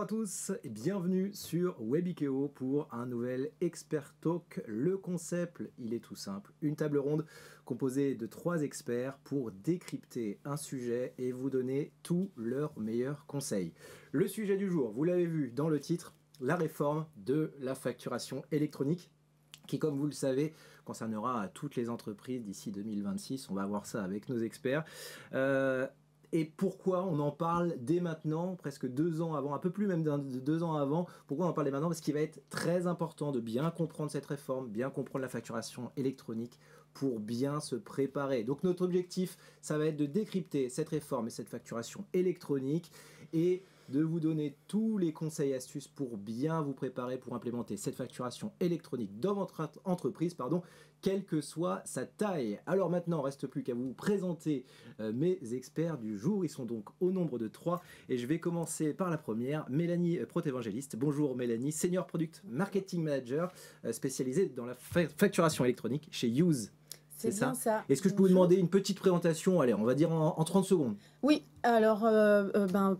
Bonjour à tous et bienvenue sur Webikeo pour un nouvel Expert Talk. Le concept, il est tout simple. Une table ronde composée de 3 experts pour décrypter un sujet et vous donner tous leurs meilleurs conseils. Le sujet du jour, vous l'avez vu dans le titre, la réforme de la facturation électronique qui, comme vous le savez, concernera toutes les entreprises d'ici 2026. On va voir ça avec nos experts. Et pourquoi on en parle dès maintenant, presque 2 ans avant, un peu plus même de 2 ans avant. Pourquoi on en parle dès maintenant? Parce qu'il va être très important de bien comprendre cette réforme, bien comprendre la facturation électronique pour bien se préparer. Donc notre objectif, ça va être de décrypter cette réforme et cette facturation électronique et de vous donner tous les conseils et astuces pour bien vous préparer pour implémenter cette facturation électronique dans votre entreprise, quelle que soit sa taille. Alors maintenant, il ne reste plus qu'à vous présenter mes experts du jour. Ils sont donc au nombre de 3 et je vais commencer par la première, Mélanie Protévangéliste. Bonjour Mélanie, Senior Product Marketing Manager spécialisée dans la facturation électronique chez Use. C'est bien ça. Est-ce que je peux vous demander une petite présentation, allez, on va dire en 30 secondes? Oui, alors,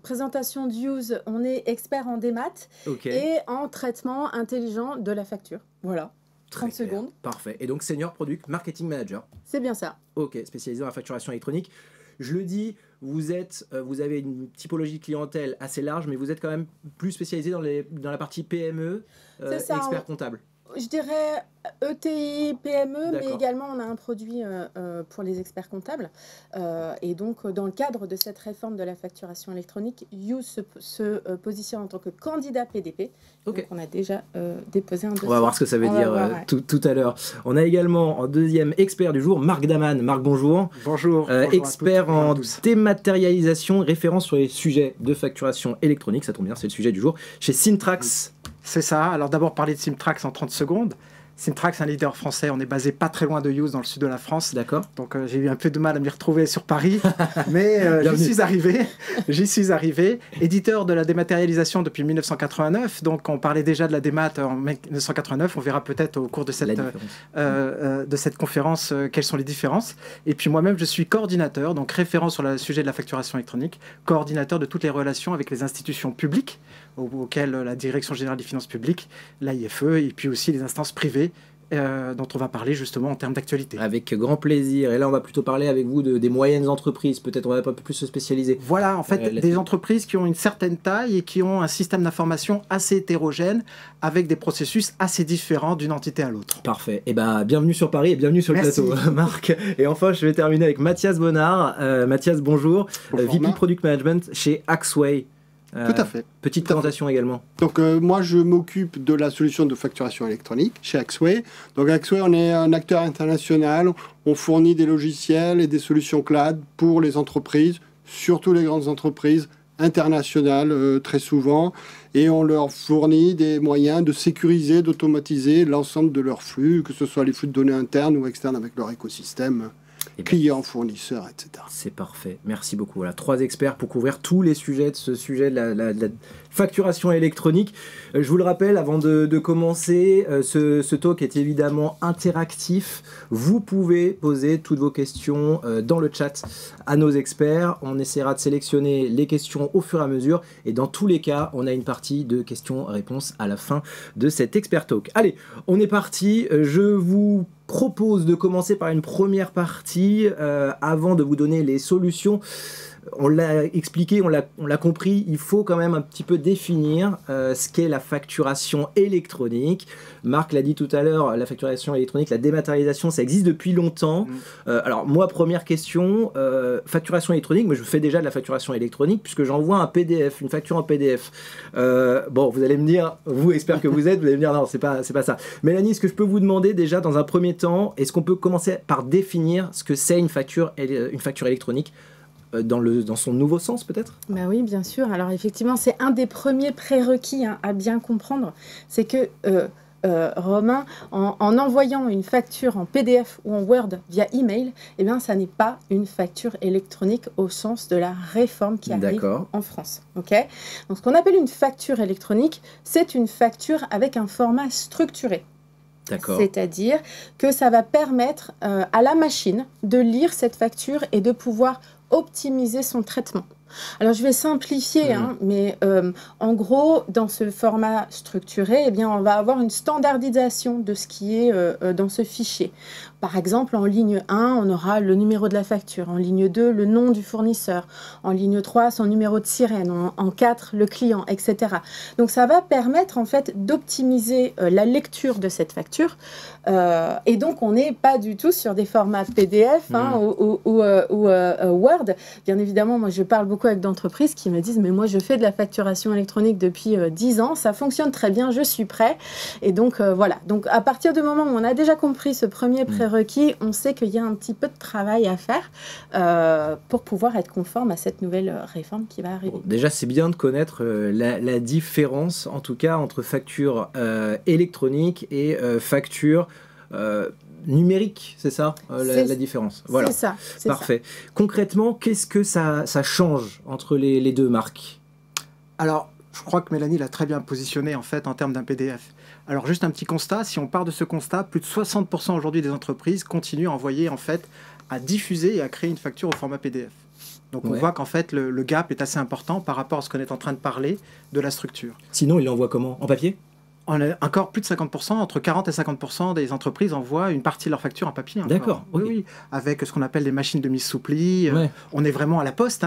présentation d'Use, on est expert en démat et en traitement intelligent de la facture. Voilà, 30 secondes. Parfait. Et donc, Senior Product Marketing Manager. C'est bien ça. Ok, spécialisé dans la facturation électronique. Je le dis, vous avez une typologie de clientèle assez large, mais vous êtes quand même plus spécialisé dans la partie PME, expert comptable. Je dirais ETI, PME, mais également on a un produit pour les experts comptables. Et donc, dans le cadre de cette réforme de la facturation électronique, Use se positionne en tant que candidat PDP. Donc, on a déjà déposé un dossier. On va voir ce que ça veut dire tout à l'heure. On a également en deuxième expert du jour, Marc Daman. Marc, bonjour. Bonjour. Expert en dématérialisation, référent sur les sujets de facturation électronique. Ça tombe bien, c'est le sujet du jour. Chez Simtrax. C'est ça. Alors d'abord parler de Simtrax en 30 secondes. Simtrax, un leader français, on est basé pas très loin de Use, dans le sud de la France. D'accord. Donc j'ai eu un peu de mal à m'y retrouver sur Paris, mais j'y suis arrivé. Éditeur de la dématérialisation depuis 1989, donc on parlait déjà de la démat en 1989. On verra peut-être au cours de cette conférence quelles sont les différences. Et puis moi-même, je suis coordinateur, donc référent sur le sujet de la facturation électronique, coordinateur de toutes les relations avec les institutions publiques, auxquelles la Direction Générale des Finances Publiques, l'AIFE, et puis aussi les instances privées, dont on va parler justement en termes d'actualité. Avec grand plaisir. Et là, on va plutôt parler avec vous des moyennes entreprises. Peut-être on va un peu plus se spécialiser. Voilà, en fait, des entreprises qui ont une certaine taille et qui ont un système d'information assez hétérogène, avec des processus assez différents d'une entité à l'autre. Parfait. Et bienvenue sur Paris et bienvenue sur le plateau, Marc. Et enfin, je vais terminer avec Mathias Bonnard. Mathias, bonjour. VP Product Management chez Axway. Tout à fait. Petite présentation également. Donc moi je m'occupe de la solution de facturation électronique chez Axway. Donc Axway, on est un acteur international, on fournit des logiciels et des solutions cloud pour les entreprises, surtout les grandes entreprises internationales très souvent, et on leur fournit des moyens de sécuriser, d'automatiser l'ensemble de leurs flux, que ce soit les flux de données internes ou externes avec leur écosystème. Clients, fournisseurs, etc. C'est parfait. Merci beaucoup. Voilà, 3 experts pour couvrir tous les sujets de ce sujet de la facturation électronique. Je vous le rappelle, avant de commencer, ce talk est évidemment interactif. Vous pouvez poser toutes vos questions dans le chat à nos experts. On essaiera de sélectionner les questions au fur et à mesure. Et dans tous les cas, on a une partie de questions-réponses à la fin de cet expert talk. Allez, on est parti. Je vous propose de commencer par une première partie avant de vous donner les solutions. On l'a expliqué, on l'a compris, il faut quand même un petit peu définir ce qu'est la facturation électronique. Marc l'a dit tout à l'heure, la facturation électronique, la dématérialisation, ça existe depuis longtemps. Alors moi, première question, facturation électronique, mais je fais déjà de la facturation électronique puisque j'envoie un PDF, une facture en PDF. Bon, vous allez me dire, vous, expert que vous êtes, vous allez me dire non, c'est pas ça. Mélanie, est-ce que je peux vous demander déjà dans un premier temps, est-ce qu'on peut commencer par définir ce que c'est une facture électronique dans son nouveau sens peut-être? Oui, bien sûr. Alors effectivement, c'est un des premiers prérequis à bien comprendre. C'est que, Romain, en envoyant une facture en PDF ou en Word via email, ça n'est pas une facture électronique au sens de la réforme qui arrive en France. Okay, donc ce qu'on appelle une facture électronique, c'est une facture avec un format structuré. C'est-à-dire que ça va permettre à la machine de lire cette facture et de pouvoir optimiser son traitement. Alors, je vais simplifier, mais en gros, dans ce format structuré, eh bien, on va avoir une standardisation de ce qui est dans ce fichier. Par exemple, en ligne 1, on aura le numéro de la facture. En ligne 2, le nom du fournisseur. En ligne 3, son numéro de sirène. En 4, le client, etc. Donc, ça va permettre, en fait, d'optimiser la lecture de cette facture. Et donc, on n'est pas du tout sur des formats PDF ou Word. Bien évidemment, moi, je parle beaucoup avec d'entreprises qui me disent « Mais moi, je fais de la facturation électronique depuis 10 ans. Ça fonctionne très bien. Je suis prêt. » Et donc, voilà. Donc, à partir du moment où on a déjà compris ce premier prérequis, on sait qu'il y a un petit peu de travail à faire pour pouvoir être conforme à cette nouvelle réforme qui va arriver. Bon, déjà, c'est bien de connaître la différence, en tout cas, entre facture électronique et facture numérique, c'est ça la différence. Voilà. C'est ça. Parfait. Concrètement, qu'est-ce que ça change entre les deux marques? Alors, je crois que Mélanie l'a très bien positionné en fait en termes d'un PDF. Alors juste un petit constat, si on part de ce constat, plus de 60% aujourd'hui des entreprises continuent à envoyer en fait, à diffuser et à créer une facture au format PDF. Donc on voit qu'en fait le gap est assez important par rapport à ce qu'on est en train de parler de la structure. Sinon, ils l'envoient comment? En papier? On a encore plus de 50%, entre 40 et 50% des entreprises envoient une partie de leur facture en papier. D'accord. Oui, oui, avec ce qu'on appelle des machines de mise sous pli. On est vraiment à la poste.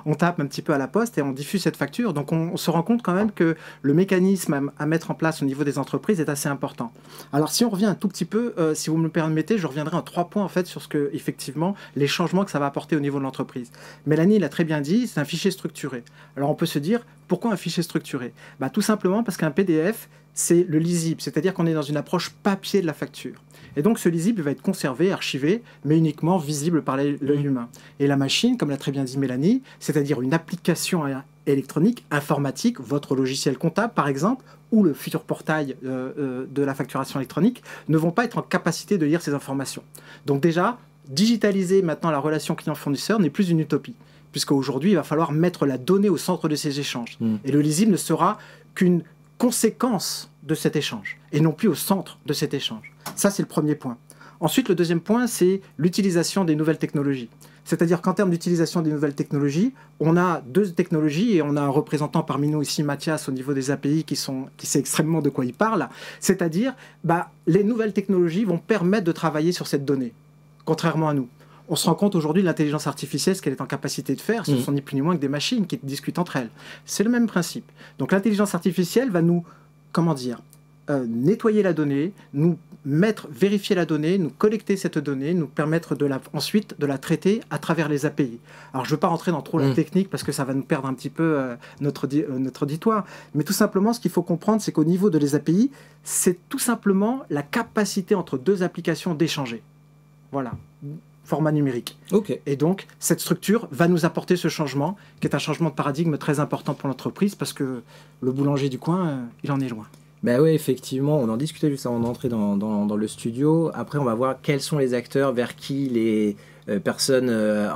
On tape un petit peu à la poste et on diffuse cette facture. Donc on se rend compte quand même que le mécanisme à mettre en place au niveau des entreprises est assez important. Alors si on revient un tout petit peu, si vous me le permettez, je reviendrai en 3 points en fait sur ce que effectivement les changements que ça va apporter au niveau de l'entreprise. Mélanie l'a très bien dit, c'est un fichier structuré. Alors on peut se dire pourquoi un fichier structuré? Tout simplement parce qu'un PDF c'est le lisible, c'est-à-dire qu'on est dans une approche papier de la facture. Et donc ce lisible va être conservé, archivé, mais uniquement visible par l'œil humain. Et la machine, comme l'a très bien dit Mélanie, c'est-à-dire une application électronique, informatique, votre logiciel comptable par exemple, ou le futur portail de la facturation électronique, ne vont pas être en capacité de lire ces informations. Donc déjà, digitaliser maintenant la relation client-fournisseur n'est plus une utopie, puisqu'aujourd'hui, il va falloir mettre la donnée au centre de ces échanges. Et le lisible ne sera qu'une conséquence de cet échange, et non plus au centre de cet échange. Ça, c'est le premier point. Ensuite, le deuxième point, c'est l'utilisation des nouvelles technologies. C'est-à-dire qu'en termes d'utilisation des nouvelles technologies, on a 2 technologies, et on a un représentant parmi nous ici, Mathias, au niveau des API, qui sait extrêmement de quoi il parle. C'est-à-dire, les nouvelles technologies vont permettre de travailler sur cette donnée, contrairement à nous. On se rend compte aujourd'hui de l'intelligence artificielle, ce qu'elle est en capacité de faire, ce sont ni plus ni moins que des machines qui discutent entre elles. C'est le même principe. Donc l'intelligence artificielle va nous, nettoyer la donnée, nous vérifier la donnée, nous collecter cette donnée, nous permettre ensuite de la traiter à travers les API. Alors je ne veux pas rentrer dans trop la technique parce que ça va nous perdre un petit peu notre auditoire, mais tout simplement ce qu'il faut comprendre, c'est qu'au niveau de les API, c'est tout simplement la capacité entre 2 applications d'échanger. Voilà. Format numérique. Et donc, cette structure va nous apporter ce changement, qui est un changement de paradigme très important pour l'entreprise, parce que le boulanger du coin, il en est loin. Ben oui, effectivement, on en discutait juste avant d'entrer dans le studio. Après, on va voir quels sont les acteurs vers qui les personnes,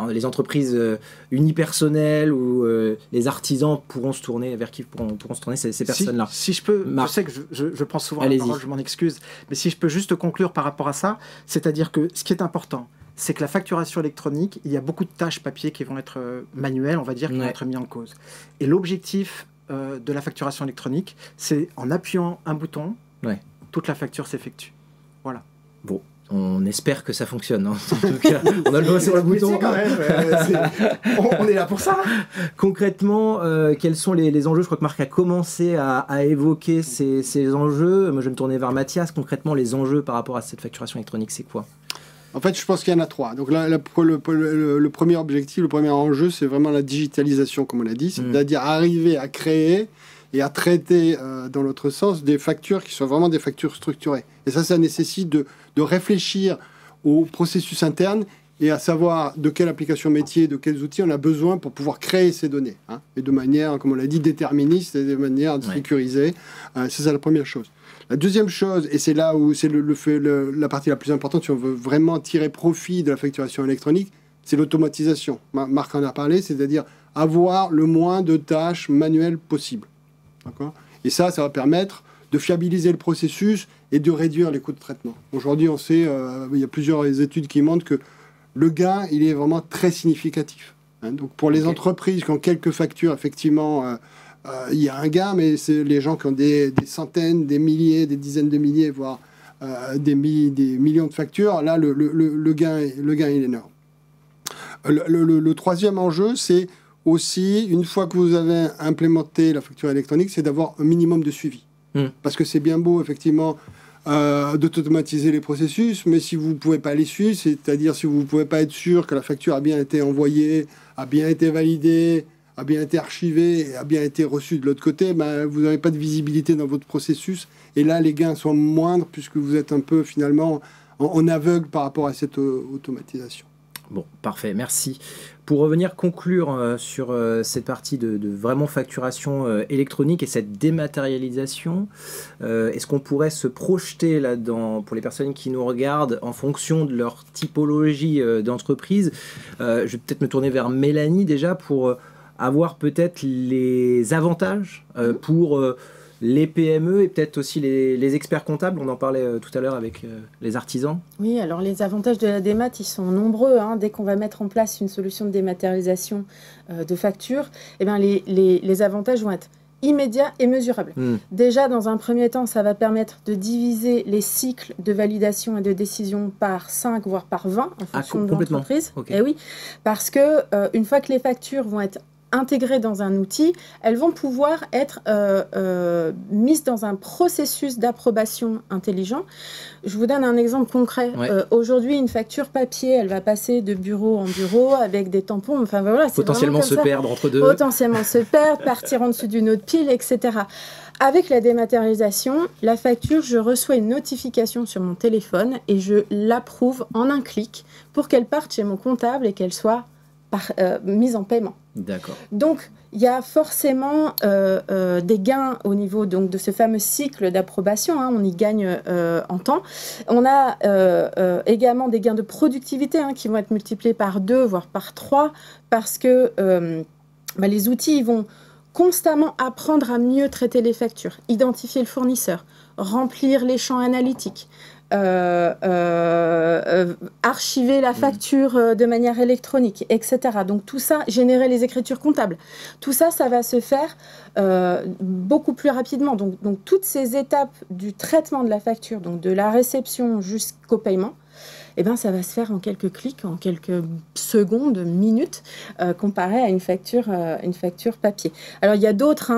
les entreprises unipersonnelles ou les artisans pourront se tourner, vers qui pourront se tourner ces personnes-là. Si je peux, je sais que je prends souvent la parole, je m'en excuse, mais si je peux juste conclure par rapport à ça, c'est-à-dire que ce qui est important, c'est que la facturation électronique, il y a beaucoup de tâches papier qui vont être manuelles, on va dire, qui vont être mises en cause. Et l'objectif de la facturation électronique, c'est en appuyant un bouton, toute la facture s'effectue. Voilà. Bon, on espère que ça fonctionne. En tout cas, on a le doigt sur le bouton. Quand même, on est là pour ça. Concrètement, quels sont les enjeux? Je crois que Marc a commencé à évoquer ces enjeux. Moi, je vais me tourner vers Mathias. Concrètement, les enjeux par rapport à cette facturation électronique, c'est quoi? En fait, je pense qu'il y en a 3. Donc là, le premier objectif, le premier enjeu, c'est vraiment la digitalisation, comme on l'a dit. C'est-à-dire arriver à créer et à traiter, dans l'autre sens, des factures qui soient vraiment des factures structurées. Et ça nécessite de réfléchir au processus interne et à savoir de quelle application métier, de quels outils on a besoin pour pouvoir créer ces données. Et de manière, comme on l'a dit, déterministe et de manière sécurisée. C'est ça la première chose. La deuxième chose, et c'est là où c'est la partie la plus importante si on veut vraiment tirer profit de la facturation électronique, c'est l'automatisation. Marc en a parlé, c'est-à-dire avoir le moins de tâches manuelles possible. Et ça va permettre de fiabiliser le processus et de réduire les coûts de traitement. Aujourd'hui, on sait, il y a plusieurs études qui montrent que le gain, il est vraiment très significatif. Hein. Donc pour les entreprises qui ont quelques factures, effectivement, il y a un gain, mais c'est les gens qui ont des centaines, des milliers, des dizaines de milliers, voire des millions de factures, là, le gain est énorme. Le troisième enjeu, c'est aussi, une fois que vous avez implémenté la facture électronique, c'est d'avoir un minimum de suivi. Parce que c'est bien beau, effectivement, d'automatiser les processus, mais si vous ne pouvez pas les suivre, c'est-à-dire si vous ne pouvez pas être sûr que la facture a bien été envoyée, a bien été validée, a bien été archivée et a bien été reçue de l'autre côté, ben, vous n'avez pas de visibilité dans votre processus. Et là, les gains sont moindres puisque vous êtes un peu, finalement, en aveugle par rapport à cette automatisation. Bon, parfait, merci. Pour revenir conclure sur cette partie de vraiment facturation électronique et cette dématérialisation, est-ce qu'on pourrait se projeter là-dedans pour les personnes qui nous regardent en fonction de leur typologie d'entreprise? Je vais peut-être me tourner vers Mélanie déjà pour avoir peut-être les avantages pour les PME et peut-être aussi les experts comptables. On en parlait tout à l'heure avec les artisans. Oui, alors les avantages de la démat, ils sont nombreux. Hein. Dès qu'on va mettre en place une solution de dématérialisation de facture, eh bien les avantages vont être immédiats et mesurables. Déjà, dans un premier temps, ça va permettre de diviser les cycles de validation et de décision par 5, voire par 20, en fonction de l'entreprise. Okay. Et oui, parce que une fois que les factures vont être intégrées dans un outil, elles vont pouvoir être mises dans un processus d'approbation intelligent. Je vous donne un exemple concret. Ouais. Aujourd'hui, une facture papier, elle va passer de bureau en bureau avec des tampons. Enfin voilà, potentiellement se perdre entre deux. Potentiellement se perdre, partir en dessous d'une autre pile, etc. Avec la dématérialisation, la facture, je reçois une notification sur mon téléphone et je l'approuve en un clic pour qu'elle parte chez mon comptable et qu'elle soit mise en paiement. D'accord. Donc, il y a forcément des gains au niveau donc, de ce fameux cycle d'approbation. Hein, on y gagne en temps. On a également des gains de productivité qui vont être multipliés par 2, voire par 3, parce que les outils ils vont constamment apprendre à mieux traiter les factures, identifier le fournisseur, remplir les champs analytiques, archiver la facture de manière électronique, etc. Donc tout ça, générer les écritures comptables, tout ça, ça va se faire beaucoup plus rapidement. Donc toutes ces étapes du traitement de la facture, donc de la réception jusqu'au paiement, eh ben, ça va se faire en quelques clics, en quelques secondes, minutes, comparé à une facture papier. Alors, il y a d'autres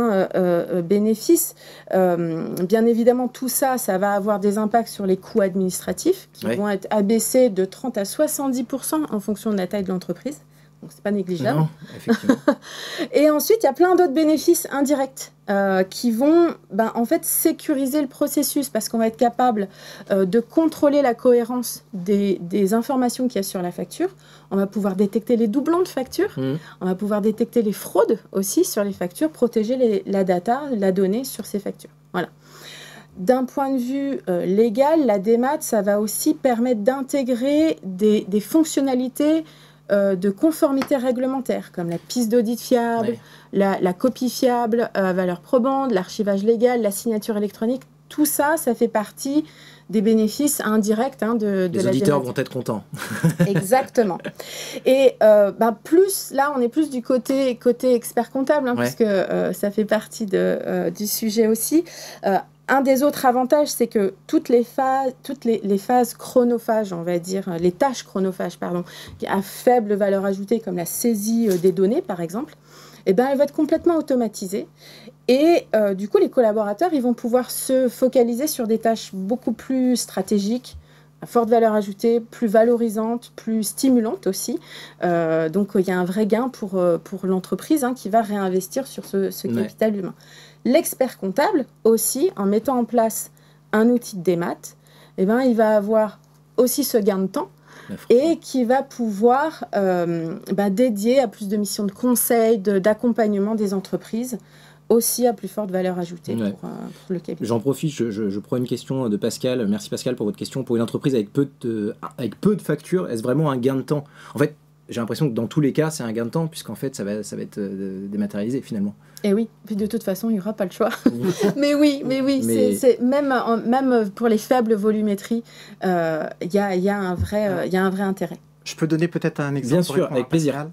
bénéfices. Bien évidemment, tout ça, ça va avoir des impacts sur les coûts administratifs qui vont être abaissés de 30 à 70% en fonction de la taille de l'entreprise. Donc, c'est pas négligeable. Non, effectivement. Et ensuite, il y a plein d'autres bénéfices indirects qui vont en fait sécuriser le processus parce qu'on va être capable de contrôler la cohérence des informations qu'il y a sur la facture. On va pouvoir détecter les doublons de factures. On va pouvoir détecter les fraudes aussi sur les factures, protéger la data, la donnée sur ces factures. Voilà. D'un point de vue légal, la démat, ça va aussi permettre d'intégrer des fonctionnalités de conformité réglementaire, comme la piste d'audit fiable, la copie fiable, valeur probante, l'archivage légal, la signature électronique. Tout ça, ça fait partie des bénéfices indirects de les auditeurs vont être contents. Exactement. Et plus, là, on est plus du côté expert comptable, puisque ça fait partie du sujet aussi. Un des autres avantages, c'est que toutes les phases chronophages, on va dire, les tâches chronophages, pardon, à faible valeur ajoutée, comme la saisie des données, par exemple, elles vont être complètement automatisées. Et du coup, les collaborateurs, ils vont pouvoir se focaliser sur des tâches beaucoup plus stratégiques, à forte valeur ajoutée, plus valorisantes, plus stimulantes aussi. Donc, il y a un vrai gain pour l'entreprise qui va réinvestir sur ce capital humain. L'expert comptable aussi, en mettant en place un outil de démat, il va avoir aussi ce gain de temps et qui va pouvoir dédier à plus de missions de conseil, d'accompagnement des entreprises, aussi à plus forte valeur ajoutée pour le capital. J'en profite, je prends une question de Pascal. Merci Pascal pour votre question. Pour une entreprise avec peu de factures, est-ce vraiment un gain de temps? En fait, j'ai l'impression que dans tous les cas, c'est un gain de temps, puisqu'en fait, ça va être dématérialisé finalement. Et oui, puis de toute façon, il n'y aura pas le choix. mais oui, c'est même pour les faibles volumétries, il y a un vrai intérêt. Je peux donner peut-être un exemple? Bien sûr, avec plaisir.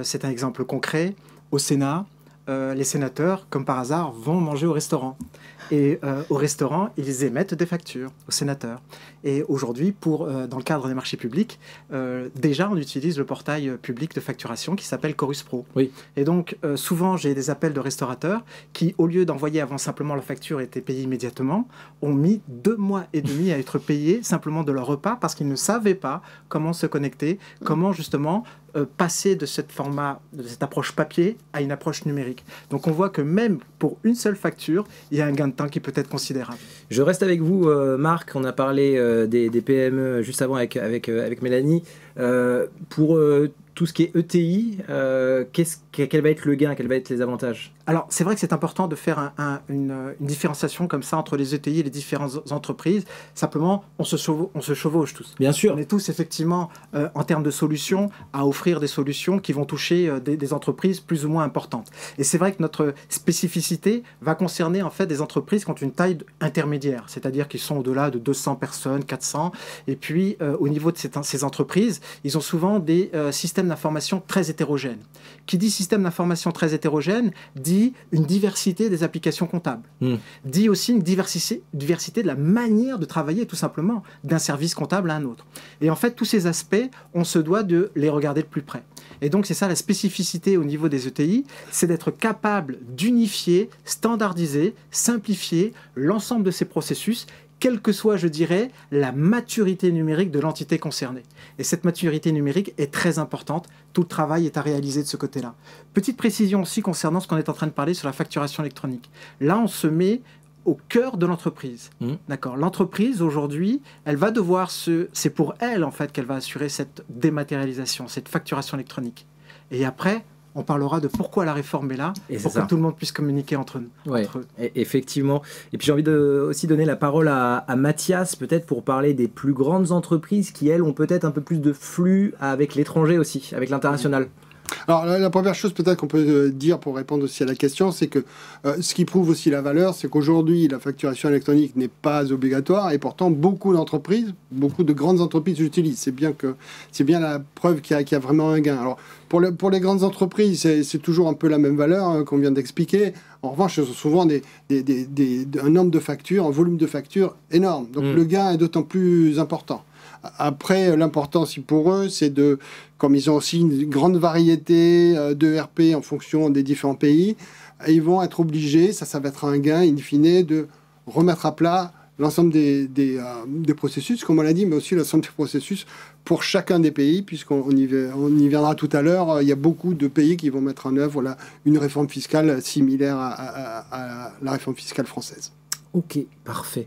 c'est un exemple concret, au Sénat, les sénateurs, comme par hasard, vont manger au restaurant. Et au restaurant, ils émettent des factures aux sénateurs. Et aujourd'hui, dans le cadre des marchés publics, déjà, on utilise le portail public de facturation qui s'appelle Chorus Pro. Oui. Et donc, souvent, j'ai des appels de restaurateurs qui, au lieu d'envoyer avant simplement la facture et étaient payés immédiatement, ont mis 2 mois et demi à être payés simplement de leur repas parce qu'ils ne savaient pas comment se connecter, comment justement passer de cette approche papier à une approche numérique. Donc on voit que même pour une seule facture, il y a un gain de temps qui peut être considérable. Je reste avec vous, Marc. On a parlé des PME juste avant avec Mélanie. Pour tout ce qui est ETI, quel va être le gain, quels vont être les avantages? Alors, c'est vrai que c'est important de faire une différenciation comme ça entre les ETI et les différentes entreprises. Simplement, on se chevauche tous. Bien sûr. On est tous, effectivement, en termes de solutions, à offrir des solutions qui vont toucher des entreprises plus ou moins importantes. Et c'est vrai que notre spécificité va concerner, en fait, des entreprises qui ont une taille intermédiaire, c'est-à-dire qui sont au-delà de 200 personnes, 400. Et puis, au niveau de ces entreprises, ils ont souvent des systèmes d'information très hétérogènes. Qui dit système d'information très hétérogène, dit une diversité des applications comptables, dit aussi une diversité de la manière de travailler, tout simplement, d'un service comptable à un autre. Et en fait, tous ces aspects, on se doit de les regarder de plus près. Et donc, c'est ça la spécificité au niveau des ETI, c'est d'être capable d'unifier, standardiser, simplifier l'ensemble de ces processus, quelle que soit, je dirais, la maturité numérique de l'entité concernée. Et cette maturité numérique est très importante. Tout le travail est à réaliser de ce côté-là. Petite précision aussi concernant ce qu'on est en train de parler sur la facturation électronique. Là, on se met au cœur de l'entreprise. D'accord. L'entreprise, aujourd'hui, elle va devoir c'est pour elle, en fait, qu'elle va assurer cette dématérialisation, cette facturation électronique. Et après, on parlera de pourquoi la réforme est là, pour que tout le monde puisse communiquer entre eux. Ouais, effectivement. Et puis j'ai envie de aussi donner la parole à Mathias, peut-être pour parler des plus grandes entreprises qui, elles, ont peut-être un peu plus de flux avec l'étranger aussi, avec l'international. Alors la première chose peut-être qu'on peut dire pour répondre aussi à la question, c'est que ce qui prouve aussi la valeur, c'est qu'aujourd'hui la facturation électronique n'est pas obligatoire et pourtant beaucoup d'entreprises, beaucoup de grandes entreprises l'utilisent. C'est bien la preuve qu'il y a vraiment un gain. Alors pour les grandes entreprises, c'est toujours un peu la même valeur qu'on vient d'expliquer. En revanche, ce sont souvent un nombre de factures, un volume de factures énorme. Donc le gain est d'autant plus important. Après, l'important aussi pour eux, c'est comme ils ont aussi une grande variété d'ERP en fonction des différents pays, ils vont être obligés, ça va être un gain in fine, de remettre à plat l'ensemble des processus, comme on l'a dit, mais aussi l'ensemble des processus pour chacun des pays, puisqu'on y viendra tout à l'heure. Il y a beaucoup de pays qui vont mettre en œuvre une réforme fiscale similaire à la réforme fiscale française. Ok, parfait.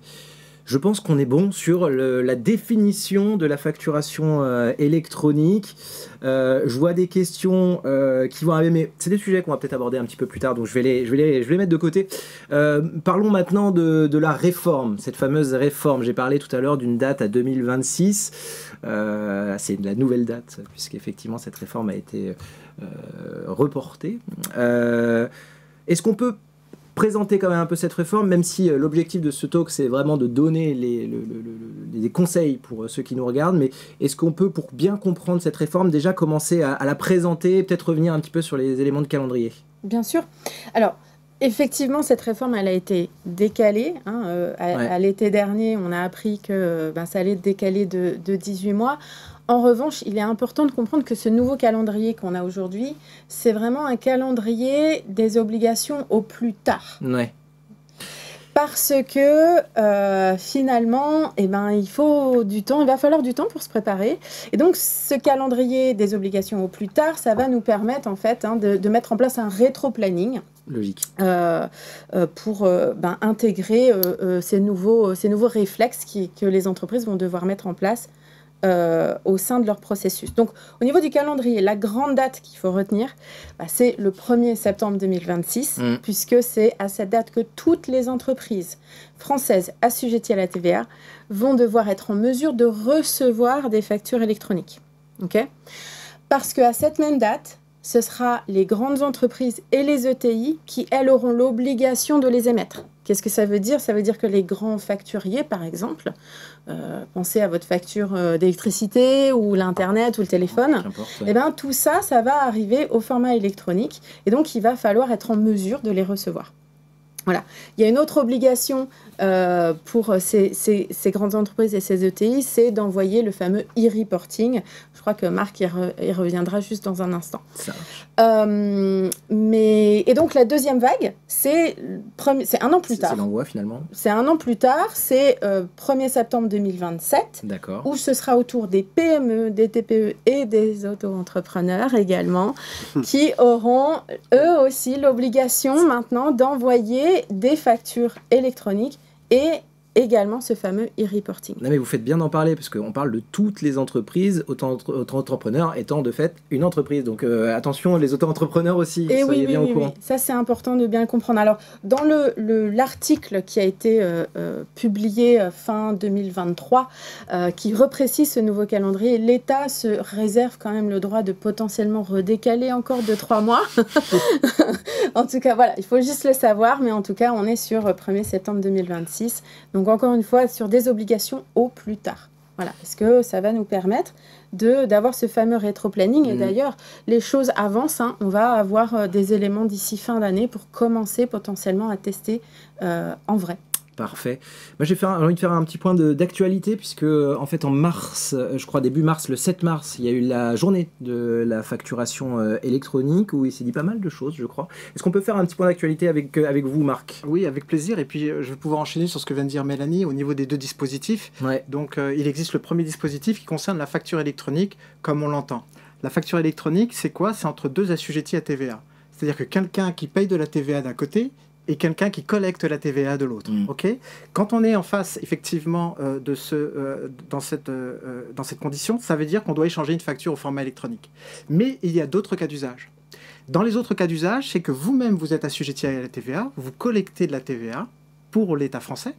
Je pense qu'on est bon sur la définition de la facturation électronique. Je vois des questions qui vont arriver, mais c'est des sujets qu'on va peut-être aborder un petit peu plus tard, donc je vais les mettre de côté. Parlons maintenant de la réforme, cette fameuse réforme. J'ai parlé tout à l'heure d'une date à 2026. C'est la nouvelle date, puisqu'effectivement cette réforme a été reportée. Est-ce qu'on peut présenter quand même un peu cette réforme, même si l'objectif de ce talk, c'est vraiment de donner des conseils pour ceux qui nous regardent, mais est-ce qu'on peut, pour bien comprendre cette réforme, déjà commencer à la présenter, peut-être revenir un petit peu sur les éléments de calendrier? Bien sûr. Alors, effectivement, cette réforme, elle a été décalée. À l'été dernier, on a appris que ça allait être décalé de 18 mois. En revanche, il est important de comprendre que ce nouveau calendrier qu'on a aujourd'hui, c'est vraiment un calendrier des obligations au plus tard. Ouais. Parce que finalement, il faut du temps, il va falloir du temps pour se préparer. Et donc, ce calendrier des obligations au plus tard, ça va nous permettre en fait de mettre en place un rétro-planning. Logique. Pour intégrer ces nouveaux réflexes que les entreprises vont devoir mettre en place au sein de leur processus. Donc, au niveau du calendrier, la grande date qu'il faut retenir, c'est le 1er septembre 2026, puisque c'est à cette date que toutes les entreprises françaises assujetties à la TVA vont devoir être en mesure de recevoir des factures électroniques. Okay ? Parce qu'à cette même date, ce sera les grandes entreprises et les ETI qui, elles, auront l'obligation de les émettre. Qu'est-ce que ça veut dire? Ça veut dire que les grands facturiers, par exemple, pensez à votre facture d'électricité ou l'Internet ou le téléphone, et ben, tout ça, ça va arriver au format électronique. Et donc, il va falloir être en mesure de les recevoir. Voilà. Il y a une autre obligation pour ces grandes entreprises et ces ETI, c'est d'envoyer le fameux e-reporting. Je crois que Marc y reviendra juste dans un instant. Et donc la deuxième vague, c'est un an plus tard. C'est l'envoi finalement. C'est un an plus tard, c'est 1er septembre 2027, où ce sera autour des PME, des TPE et des auto-entrepreneurs également, qui auront eux aussi l'obligation maintenant d'envoyer des factures électroniques et également ce fameux e-reporting. Non mais vous faites bien d'en parler parce qu'on parle de toutes les entreprises, auto-entrepreneurs étant de fait une entreprise. Donc attention les auto-entrepreneurs aussi, soyez bien au courant. Oui. Ça c'est important de bien comprendre. Alors dans l'article qui a été publié fin 2023, qui reprécise ce nouveau calendrier, l'État se réserve quand même le droit de potentiellement redécaler encore de 3 mois. En tout cas voilà, il faut juste le savoir, mais en tout cas on est sur 1er septembre 2026. Donc encore une fois, sur des obligations au plus tard. Voilà, parce que ça va nous permettre d'avoir ce fameux rétro-planning. Et d'ailleurs, les choses avancent. Hein. On va avoir des éléments d'ici fin d'année pour commencer potentiellement à tester en vrai. Parfait. Moi, j'ai envie de faire un petit point d'actualité, puisque, en fait, en mars, je crois début mars, le 7 mars, il y a eu la journée de la facturation électronique, où il s'est dit pas mal de choses, je crois. Est-ce qu'on peut faire un petit point d'actualité avec vous, Marc? Oui, avec plaisir. Et puis, je vais pouvoir enchaîner sur ce que vient de dire Mélanie au niveau des 2 dispositifs. Ouais. Donc, il existe le premier dispositif qui concerne la facture électronique, comme on l'entend. La facture électronique, c'est quoi? C'est entre 2 assujettis à TVA. C'est-à-dire que quelqu'un qui paye de la TVA d'un côté et quelqu'un qui collecte la TVA de l'autre. Okay, quand on est en face, effectivement, dans cette condition, ça veut dire qu'on doit échanger une facture au format électronique. Mais il y a d'autres cas d'usage. Dans les autres cas d'usage, c'est que vous-même, vous êtes assujetti à la TVA, vous collectez de la TVA pour l'État français,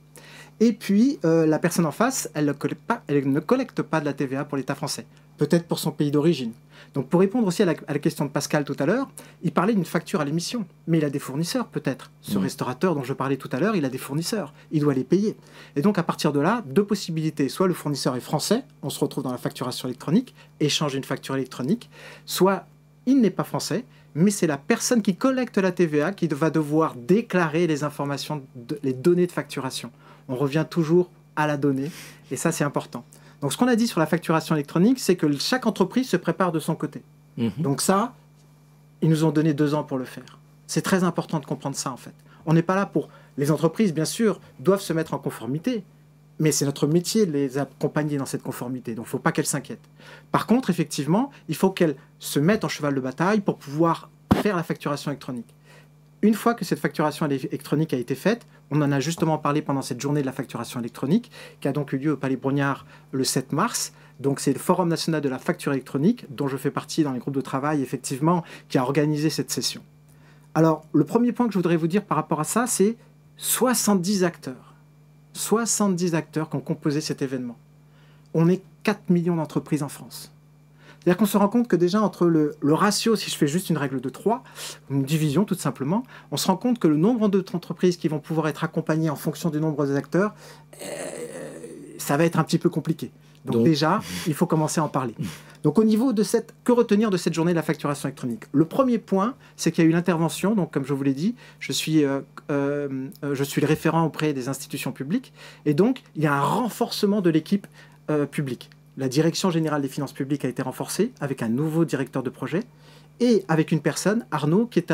et puis la personne en face, elle ne collecte pas de la TVA pour l'État français, peut-être pour son pays d'origine. Donc pour répondre aussi à la question de Pascal tout à l'heure, il parlait d'une facture à l'émission, mais il a des fournisseurs peut-être. Ce restaurateur dont je parlais tout à l'heure, il a des fournisseurs, il doit les payer. Et donc à partir de là, 2 possibilités, soit le fournisseur est français, on se retrouve dans la facturation électronique, échange une facture électronique, soit il n'est pas français, mais c'est la personne qui collecte la TVA qui va devoir déclarer les informations, les données de facturation. On revient toujours à la donnée, et ça c'est important. Donc ce qu'on a dit sur la facturation électronique, c'est que chaque entreprise se prépare de son côté. Donc ça, ils nous ont donné 2 ans pour le faire. C'est très important de comprendre ça en fait. On n'est pas là pour... Les entreprises, bien sûr, doivent se mettre en conformité, mais c'est notre métier de les accompagner dans cette conformité, donc il ne faut pas qu'elles s'inquiètent. Par contre, effectivement, il faut qu'elles se mettent en cheval de bataille pour pouvoir faire la facturation électronique. Une fois que cette facturation électronique a été faite, on en a justement parlé pendant cette journée de la facturation électronique, qui a donc eu lieu au Palais Brongniart le 7 mars. Donc c'est le Forum national de la facture électronique, dont je fais partie dans les groupes de travail, effectivement, qui a organisé cette session. Alors, le premier point que je voudrais vous dire par rapport à ça, c'est 70 acteurs. 70 acteurs qui ont composé cet événement. On est 4 millions d'entreprises en France. C'est-à-dire qu'on se rend compte que déjà entre le ratio, si je fais juste une règle de 3, une division tout simplement, on se rend compte que le nombre d'entreprises qui vont pouvoir être accompagnées en fonction du nombre des acteurs, ça va être un petit peu compliqué. Donc déjà, il faut commencer à en parler. Donc au niveau de que retenir de cette journée de la facturation électronique? Le premier point, c'est qu'il y a eu l'intervention, donc comme je vous l'ai dit, je suis le référent auprès des institutions publiques, et donc il y a un renforcement de l'équipe publique. La direction générale des finances publiques a été renforcée avec un nouveau directeur de projet et avec une personne, Arnaud, qui est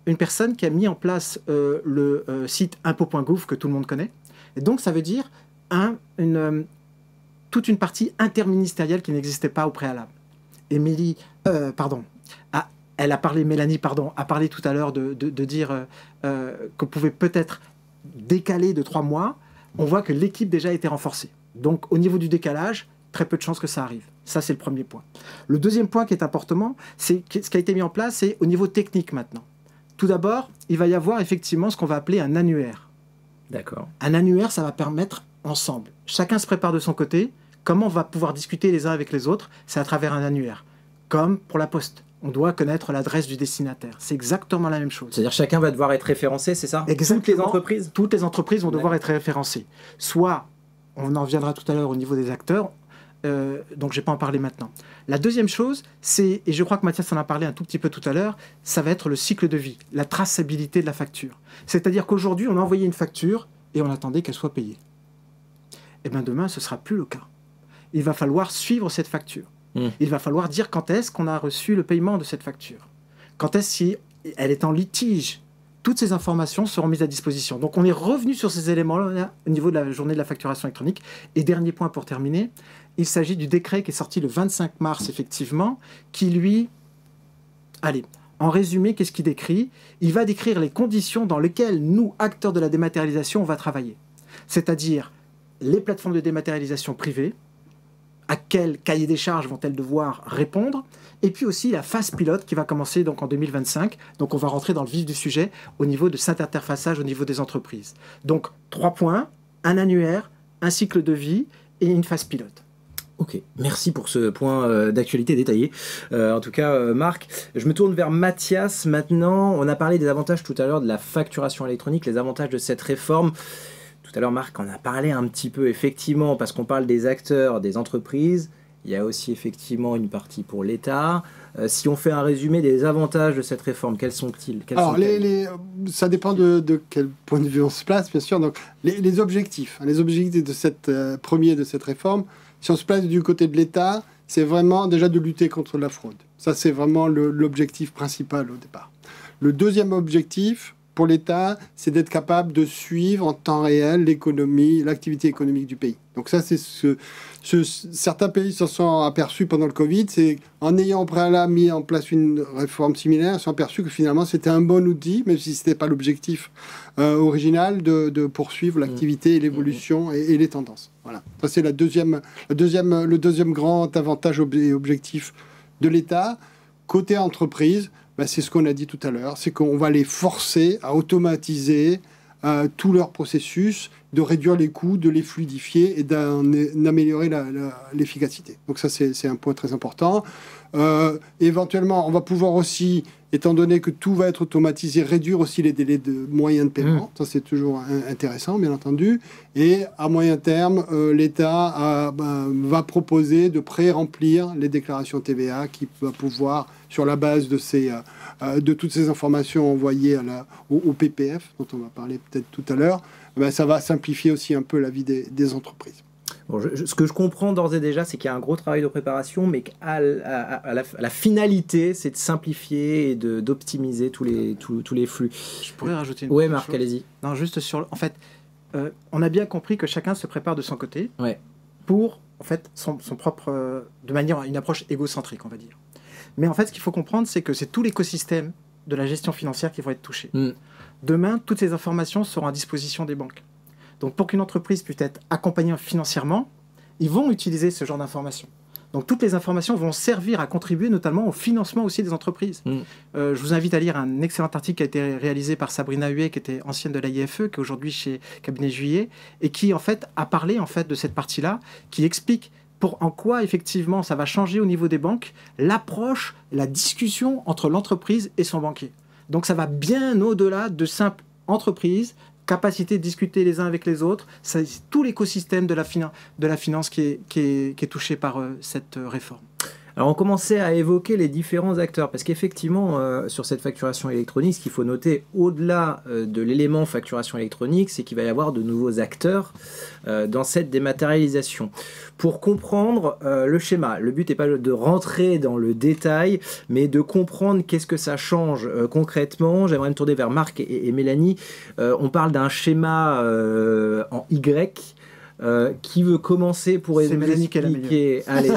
une personne qui a mis en place le site impôt.gouv que tout le monde connaît. Et donc ça veut dire toute une partie interministérielle qui n'existait pas au préalable. Mélanie a parlé tout à l'heure de dire qu'on pouvait peut-être décaler de 3 mois. On voit que l'équipe déjà a été renforcée. Donc au niveau du décalage, très peu de chances que ça arrive. Ça, c'est le premier point. Le deuxième point qui est important, c'est ce qui a été mis en place, c'est au niveau technique maintenant. Tout d'abord, il va y avoir effectivement ce qu'on va appeler un annuaire. D'accord. Un annuaire, ça va permettre ensemble. Chacun se prépare de son côté. Comment on va pouvoir discuter les uns avec les autres? C'est à travers un annuaire. Comme pour la Poste. on doit connaître l'adresse du destinataire. C'est exactement la même chose. C'est-à-dire chacun va devoir être référencé, c'est ça? Exactement. Toutes les entreprises? Toutes les entreprises vont devoir être référencées. Soit, on en reviendra tout à l'heure au niveau des acteurs, donc je ne vais pas en parler maintenant. La deuxième chose, c'est, et je crois que Mathias en a parlé un tout petit peu tout à l'heure, ça va être le cycle de vie, la traçabilité de la facture. C'est-à-dire qu'aujourd'hui, on a envoyé une facture et on attendait qu'elle soit payée. Et bien demain, ce ne sera plus le cas. Il va falloir suivre cette facture. Il va falloir dire quand est-ce qu'on a reçu le paiement de cette facture. Quand est-ce si elle est en litige. Toutes ces informations seront mises à disposition. Donc on est revenu sur ces éléments-là au niveau de la journée de la facturation électronique. Et dernier point pour terminer, il s'agit du décret qui est sorti le 25 mars, effectivement, qui lui... Allez, en résumé, qu'est-ce qu'il décrit? Il va décrire les conditions dans lesquelles nous, acteurs de la dématérialisation, on va travailler. C'est-à-dire les plateformes de dématérialisation privées, à quel cahier des charges vont-elles devoir répondre, et puis aussi la phase pilote qui va commencer donc en 2025. Donc on va rentrer dans le vif du sujet au niveau de cet interfaçage au niveau des entreprises. Donc 3 points, un annuaire, un cycle de vie et une phase pilote. Ok, merci pour ce point d'actualité détaillé. En tout cas, Marc, je me tourne vers Mathias maintenant. On a parlé des avantages tout à l'heure de la facturation électronique, les avantages de cette réforme. Tout à l'heure, Marc en a parlé un petit peu, effectivement, parce qu'on parle des acteurs, des entreprises. Il y a aussi effectivement une partie pour l'État. Si on fait un résumé des avantages de cette réforme, quels sont-ils? Alors, ça dépend de quel point de vue on se place, bien sûr. Donc, les objectifs. Les objectifs de cette premiers de cette réforme, si on se place du côté de l'État, c'est vraiment déjà de lutter contre la fraude. Ça, c'est vraiment l'objectif principal au départ. Le deuxième objectif pour l'État, c'est d'être capable de suivre en temps réel l'économie, l'activité économique du pays. Donc ça, c'est certains pays s'en sont aperçus pendant le Covid. C'est en ayant au préalable mis en place une réforme similaire, ils se sont aperçus que finalement c'était un bon outil, même si c'était pas l'objectif original de poursuivre l'activité et l'évolution et les tendances. Voilà. Ça c'est le deuxième grand avantage et objectif de l'État. Côté entreprise, c'est ce qu'on a dit tout à l'heure, c'est qu'on va les forcer à automatiser tout leur processus, de réduire les coûts, de les fluidifier et d'améliorer l'efficacité. Donc ça, c'est un point très important. Éventuellement, on va pouvoir aussi, étant donné que tout va être automatisé, réduire aussi les délais de moyens de paiement. Ça, c'est toujours intéressant, bien entendu. Et à moyen terme, l'État va proposer de pré-remplir les déclarations TVA qui va pouvoir, sur la base de toutes ces informations envoyées au PPF, dont on va parler peut-être tout à l'heure, ça va simplifier aussi un peu la vie des entreprises. Bon, ce que je comprends d'ores et déjà, c'est qu'il y a un gros travail de préparation, mais qu'à la finalité, c'est de simplifier et d'optimiser tous les flux. Je pourrais rajouter une chose. Marc, allez-y. Non, juste sur... En fait, on a bien compris que chacun se prépare de son côté pour, en fait, son propre... de manière, une approche égocentrique, on va dire. Mais en fait, ce qu'il faut comprendre, c'est que c'est tout l'écosystème de la gestion financière qui va être touché. Demain, toutes ces informations seront à disposition des banques. Donc, pour qu'une entreprise puisse être accompagnée financièrement, ils vont utiliser ce genre d'informations. Donc, toutes les informations vont servir à contribuer notamment au financement aussi des entreprises. Je vous invite à lire un excellent article qui a été réalisé par Sabrina Huet, qui était ancienne de l'AIFE, qui est aujourd'hui chez Cabinet Juillet, et qui, en fait, a parlé en fait, de cette partie-là, qui explique en quoi, effectivement, ça va changer au niveau des banques, l'approche, la discussion entre l'entreprise et son banquier. Donc, ça va bien au-delà de simple entreprise, capacité de discuter les uns avec les autres. C'est tout l'écosystème de la finance qui est touché par cette réforme. Alors on commençait à évoquer les différents acteurs, parce qu'effectivement, sur cette facturation électronique, ce qu'il faut noter, au-delà de l'élément facturation électronique, c'est qu'il va y avoir de nouveaux acteurs dans cette dématérialisation. Pour comprendre le schéma, le but n'est pas de rentrer dans le détail, mais de comprendre qu'est-ce que ça change concrètement. J'aimerais me tourner vers Marc et Mélanie. On parle d'un schéma en Y. Qui veut commencer pour nous expliquer? Allez,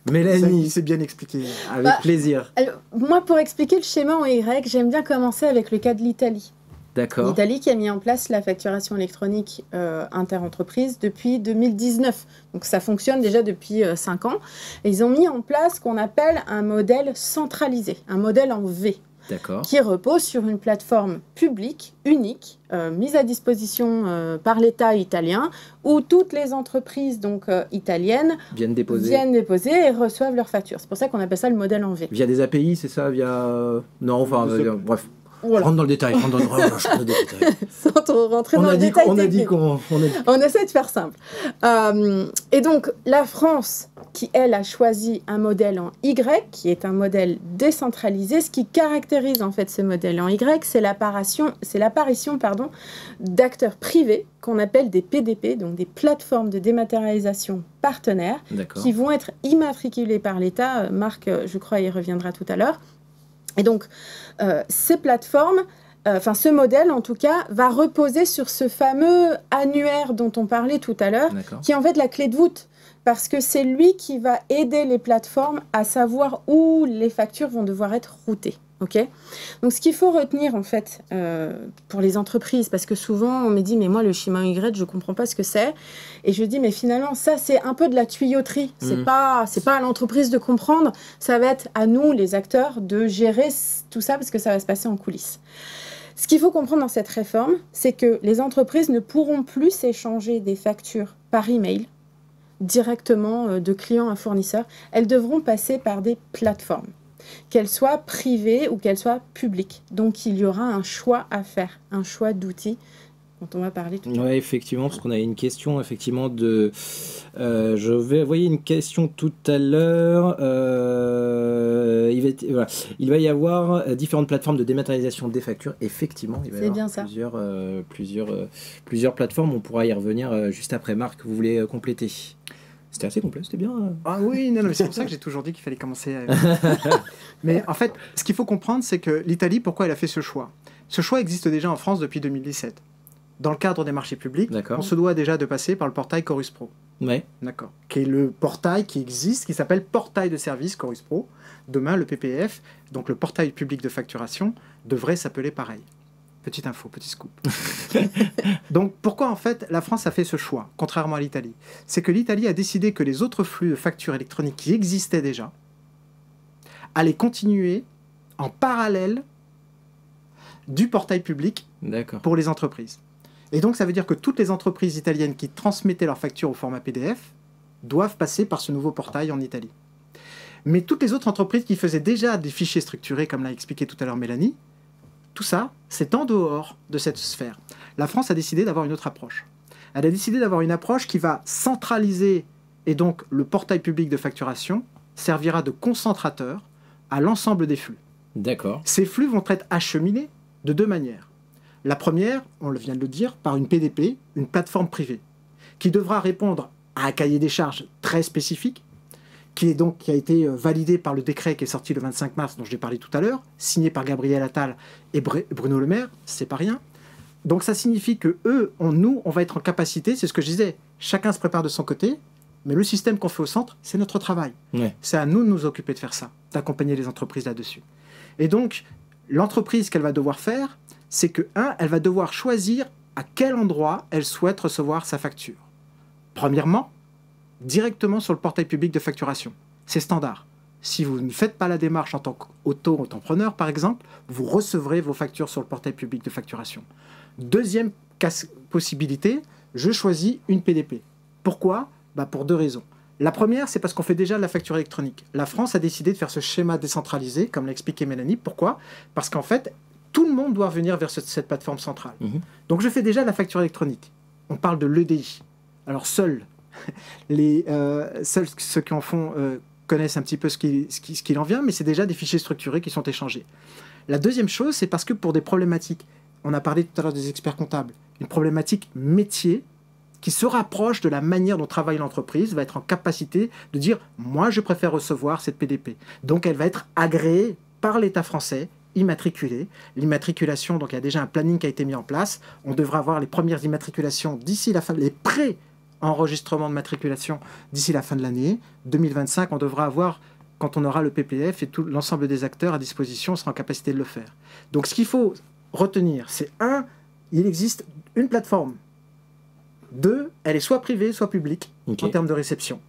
Mélanie. C'est bien expliqué. Avec plaisir. Alors, moi, pour expliquer le schéma en Y, j'aime bien commencer avec le cas de l'Italie. D'accord. L'Italie qui a mis en place la facturation électronique interentreprise depuis 2019. Donc ça fonctionne déjà depuis 5 ans. Et ils ont mis en place ce qu'on appelle un modèle centralisé, un modèle en V. qui repose sur une plateforme publique, unique, mise à disposition par l'État italien, où toutes les entreprises italiennes viennent déposer et reçoivent leurs factures. C'est pour ça qu'on appelle ça le modèle en V. Via des API, c'est ça? Non, enfin, bref. Voilà. Rentre dans le détail, Sans trop rentrer dans le détail. On essaie de faire simple. Et donc, la France, qui, elle, a choisi un modèle en Y, qui est un modèle décentralisé, ce qui caractérise, en fait, ce modèle en Y, c'est l'apparition d'acteurs privés, qu'on appelle des PDP, donc des plateformes de dématérialisation partenaires, qui vont être immatriculées par l'État. Marc, je crois, y reviendra tout à l'heure. Et donc, ces plateformes, ce modèle en tout cas, va reposer sur ce fameux annuaire dont on parlait tout à l'heure, qui est en fait la clé de voûte, parce que c'est lui qui va aider les plateformes à savoir où les factures vont devoir être routées. Okay. Donc, ce qu'il faut retenir, en fait, pour les entreprises, parce que souvent, on me dit, mais moi, le schéma Y, je ne comprends pas ce que c'est. Et je dis, mais finalement, ça, c'est un peu de la tuyauterie. C'est pas à l'entreprise de comprendre. Ça va être à nous, les acteurs, de gérer tout ça, parce que ça va se passer en coulisses. Ce qu'il faut comprendre dans cette réforme, c'est que les entreprises ne pourront plus s'échanger des factures par email, directement de client à fournisseur. Elles devront passer par des plateformes, qu'elles soient privées ou qu'elles soient publiques. Donc, il y aura un choix à faire, un choix d'outils dont on va parler tout à l'heure. Oui, effectivement, parce qu'on a une question, effectivement, de... je vais envoyer une question tout à l'heure. Il va y avoir différentes plateformes de dématérialisation des factures. Effectivement, il va y avoir plusieurs plateformes. On pourra y revenir juste après. Marc, vous voulez compléter? C'était assez complet, c'était bien. Ah oui, non, mais c'est pour ça que j'ai toujours dit qu'il fallait commencer à... Mais en fait, ce qu'il faut comprendre, c'est que l'Italie, pourquoi elle a fait ce choix? Ce choix existe déjà en France depuis 2017. Dans le cadre des marchés publics, on se doit déjà de passer par le portail Chorus Pro. Ouais. D'accord. Qui est le portail qui existe, qui s'appelle Portail de service Chorus Pro. Demain, le PPF, donc le portail public de facturation, devrait s'appeler pareil. Petite info, petit scoop. Donc, pourquoi en fait la France a fait ce choix, contrairement à l'Italie? C'est que l'Italie a décidé que les autres flux de factures électroniques qui existaient déjà allaient continuer en parallèle du portail public pour les entreprises. Et donc, ça veut dire que toutes les entreprises italiennes qui transmettaient leurs factures au format PDF doivent passer par ce nouveau portail en Italie. Mais toutes les autres entreprises qui faisaient déjà des fichiers structurés, comme l'a expliqué tout à l'heure Mélanie, tout ça, c'est en dehors de cette sphère. La France a décidé d'avoir une autre approche. Elle a décidé d'avoir une approche qui va centraliser, et donc le portail public de facturation servira de concentrateur à l'ensemble des flux. D'accord. Ces flux vont être acheminés de deux manières. La première, on vient de le dire, par une PDP, une plateforme privée, qui devra répondre à un cahier des charges très spécifique, qui a été validé par le décret qui est sorti le 25 mars, dont je l'ai parlé tout à l'heure, signé par Gabriel Attal et Bruno Le Maire, c'est pas rien. Donc ça signifie que nous, on va être en capacité, c'est ce que je disais, chacun se prépare de son côté, mais le système qu'on fait au centre, c'est notre travail. Ouais. C'est à nous de nous occuper de faire ça, d'accompagner les entreprises là-dessus. Et donc, l'entreprise qu'elle va devoir faire, c'est que, elle va devoir choisir à quel endroit elle souhaite recevoir sa facture. Premièrement, directement sur le portail public de facturation. C'est standard. Si vous ne faites pas la démarche en tant qu'auto-entrepreneur, par exemple, vous recevrez vos factures sur le portail public de facturation. Deuxième possibilité, je choisis une PDP. Pourquoi? Pour deux raisons. La première, c'est parce qu'on fait déjà de la facture électronique. La France a décidé de faire ce schéma décentralisé, comme l'a expliqué Mélanie. Pourquoi? Parce qu'en fait, tout le monde doit venir vers cette plateforme centrale. Donc je fais déjà de la facture électronique. On parle de l'EDI. Alors seuls ceux qui en font connaissent un petit peu ce qu'il en vient, mais c'est déjà des fichiers structurés qui sont échangés. La deuxième chose, c'est parce que pour des problématiques, on a parlé tout à l'heure des experts comptables, une problématique métier qui se rapproche de la manière dont travaille l'entreprise, va être en capacité de dire « moi, je préfère recevoir cette PDP ». Donc, elle va être agréée par l'État français, immatriculée. L'immatriculation, donc il y a déjà un planning qui a été mis en place. On devra avoir les premières immatriculations d'ici la fin, les pré-enregistrements de matriculation d'ici la fin de l'année. 2025, on devra avoir, quand on aura le PPF et tout l'ensemble des acteurs à disposition, on sera en capacité de le faire. Donc, ce qu'il faut retenir, c'est 1, il existe une plateforme. 2, elle est soit privée, soit publique, en termes de réception.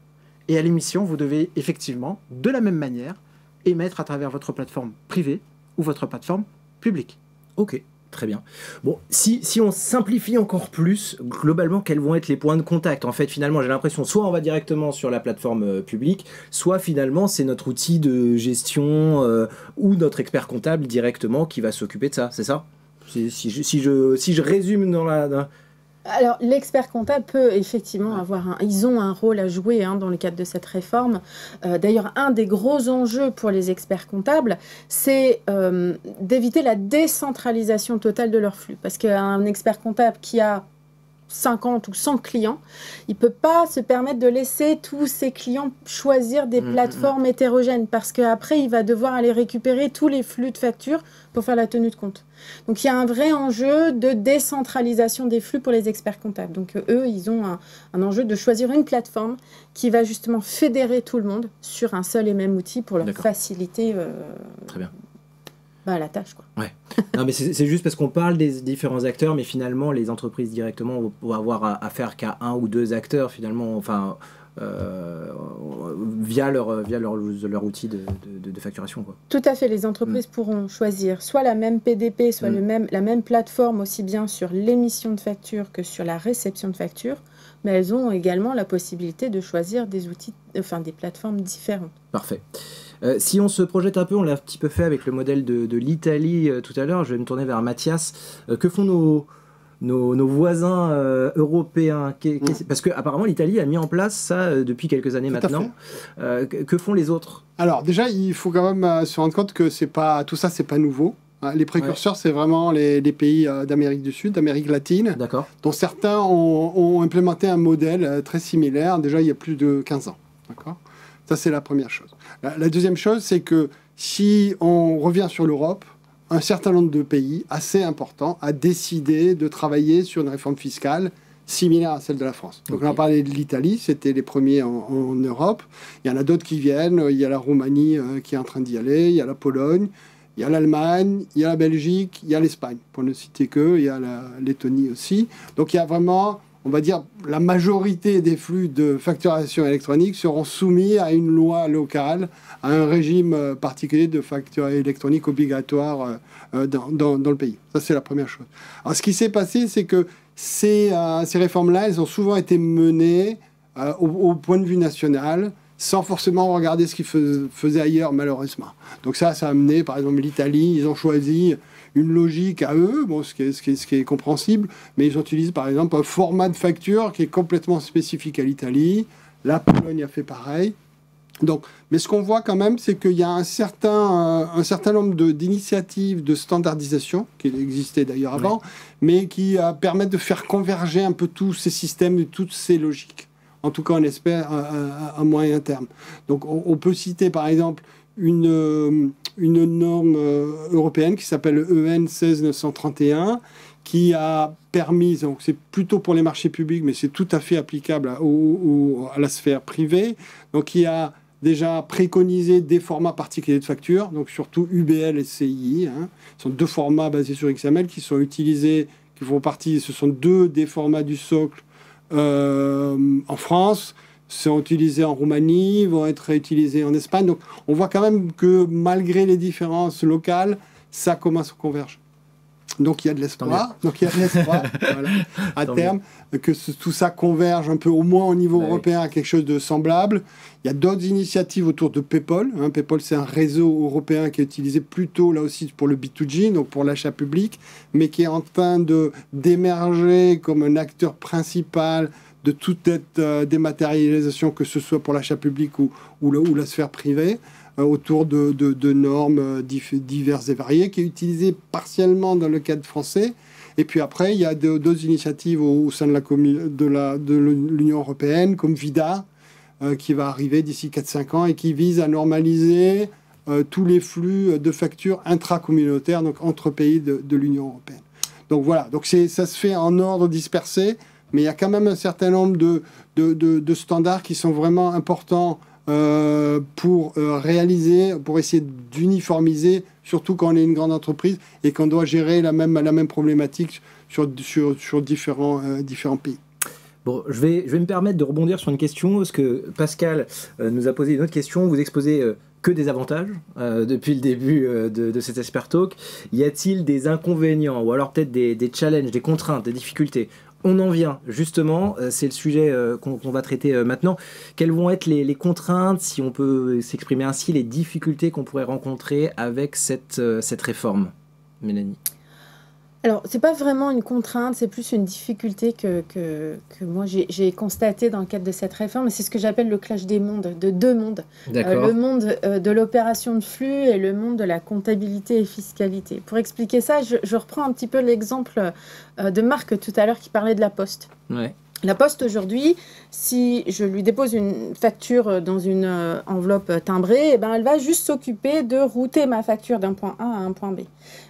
Et à l'émission, vous devez effectivement, de la même manière, émettre à travers votre plateforme privée ou votre plateforme publique. Ok, très bien. Bon, si on simplifie encore plus, globalement, quels vont être les points de contact? En fait, finalement, j'ai l'impression, soit on va directement sur la plateforme publique, soit finalement, c'est notre outil de gestion ou notre expert comptable directement qui va s'occuper de ça, c'est ça? Si je résume dans la... Alors, l'expert comptable peut effectivement ils ont un rôle à jouer dans le cadre de cette réforme. D'ailleurs, un des gros enjeux pour les experts comptables, c'est d'éviter la décentralisation totale de leur flux. Parce qu'un expert comptable qui a 50 ou 100 clients, il ne peut pas se permettre de laisser tous ses clients choisir des plateformes hétérogènes parce qu'après, il va devoir aller récupérer tous les flux de factures pour faire la tenue de compte. Donc, il y a un vrai enjeu de décentralisation des flux pour les experts comptables. Donc, eux, ils ont un enjeu de choisir une plateforme qui va justement fédérer tout le monde sur un seul et même outil pour leur faciliter Très bien. La tâche, quoi. Ouais. Non, mais c'est juste parce qu'on parle des différents acteurs, mais finalement, les entreprises directement vont avoir affaire qu'à un ou deux acteurs, finalement, enfin, via leur outil de facturation, quoi. Tout à fait. Les entreprises pourront choisir soit la même PDP, soit la même plateforme, aussi bien sur l'émission de facture que sur la réception de facture, mais elles ont également la possibilité de choisir des outils, des plateformes différentes. Parfait. Si on se projette un peu, on l'a un petit peu fait avec le modèle de l'Italie tout à l'heure, je vais me tourner vers Mathias. Que font nos voisins européens? Parce qu'apparemment l'Italie a mis en place ça depuis quelques années maintenant. Que font les autres? Alors déjà, il faut quand même se rendre compte que tout ça, c'est pas nouveau. Les précurseurs, c'est vraiment les pays d'Amérique du Sud, d'Amérique latine, dont certains ont implémenté un modèle très similaire déjà il y a plus de 15 ans. D'accord ? Ça, c'est la première chose. La deuxième chose, c'est que si on revient sur l'Europe, un certain nombre de pays assez importants a décidé de travailler sur une réforme fiscale similaire à celle de la France. Donc, on a parlé de l'Italie, c'était les premiers en Europe. Il y en a d'autres qui viennent. Il y a la Roumanie qui est en train d'y aller. Il y a la Pologne. Il y a l'Allemagne. Il y a la Belgique. Il y a l'Espagne, pour ne citer que. Il y a la Lettonie aussi. Donc, il y a vraiment... on va dire, la majorité des flux de facturation électronique seront soumis à une loi locale, à un régime particulier de facture électronique obligatoire dans le pays. Ça, c'est la première chose. Alors, ce qui s'est passé, c'est que ces réformes-là, elles ont souvent été menées au point de vue national, sans forcément regarder ce qu'ils faisaient ailleurs, malheureusement. Donc ça a amené, par exemple, l'Italie, ils ont choisi une logique à eux, ce qui est compréhensible, mais ils utilisent par exemple un format de facture qui est complètement spécifique à l'Italie. La Pologne a fait pareil. Donc, mais ce qu'on voit quand même, c'est qu'il y a un certain nombre d'initiatives de standardisation, qui existaient d'ailleurs avant, mais qui permettent de faire converger un peu tous ces systèmes et toutes ces logiques. En tout cas, on espère à moyen terme. Donc, on peut citer par exemple une norme européenne qui s'appelle EN 16931, qui a permis, donc c'est plutôt pour les marchés publics, mais c'est tout à fait applicable à la sphère privée, donc qui a déjà préconisé des formats particuliers de facture, donc surtout UBL et CII. Ce sont deux formats basés sur XML qui sont utilisés, qui font partie, ce sont deux des formats du socle en France, sont utilisés en Roumanie, vont être utilisés en Espagne. Donc on voit quand même que malgré les différences locales, ça commence à converger. Donc il y a de l'espoir. Voilà, à terme, que tout ça converge un peu, au moins au niveau européen, à quelque chose de semblable. Il y a d'autres initiatives autour de PayPal. PayPal, c'est un réseau européen qui est utilisé plutôt, là aussi, pour le B2G, donc pour l'achat public, mais qui est en train d'émerger comme un acteur principal de toute cette dématérialisation, que ce soit pour l'achat public ou la sphère privée, autour de normes diverses et variées, qui est utilisée partiellement dans le cadre français. Et puis après, il y a d'autres initiatives au sein de l'Union européenne, comme VIDA, qui va arriver d'ici 4-5 ans et qui vise à normaliser tous les flux de factures intracommunautaires, donc entre pays de l'Union européenne. Donc voilà, donc ça se fait en ordre dispersé, mais il y a quand même un certain nombre de standards qui sont vraiment importants pour réaliser, pour essayer d'uniformiser, surtout quand on est une grande entreprise et qu'on doit gérer la même problématique sur différents pays. Bon, je vais me permettre de rebondir sur une question, parce que Pascal nous a posé une autre question. Vous exposez que des avantages depuis le début de cet Expert Talk. Y a-t-il des inconvénients ou alors peut-être des challenges, des contraintes, des difficultés? On en vient justement, c'est le sujet qu'on va traiter maintenant. Quelles vont être les contraintes, si on peut s'exprimer ainsi, les difficultés qu'on pourrait rencontrer avec cette réforme, Mélanie? Alors, c'est pas vraiment une contrainte, c'est plus une difficulté que moi j'ai constaté dans le cadre de cette réforme. C'est ce que j'appelle le clash des mondes, de deux mondes. Le monde de l'opération de flux et le monde de la comptabilité et fiscalité. Pour expliquer ça, je reprends un petit peu l'exemple de Marc tout à l'heure qui parlait de la Poste. Ouais. La Poste aujourd'hui, si je lui dépose une facture dans une enveloppe timbrée, eh ben, elle va juste s'occuper de router ma facture d'un point A à un point B.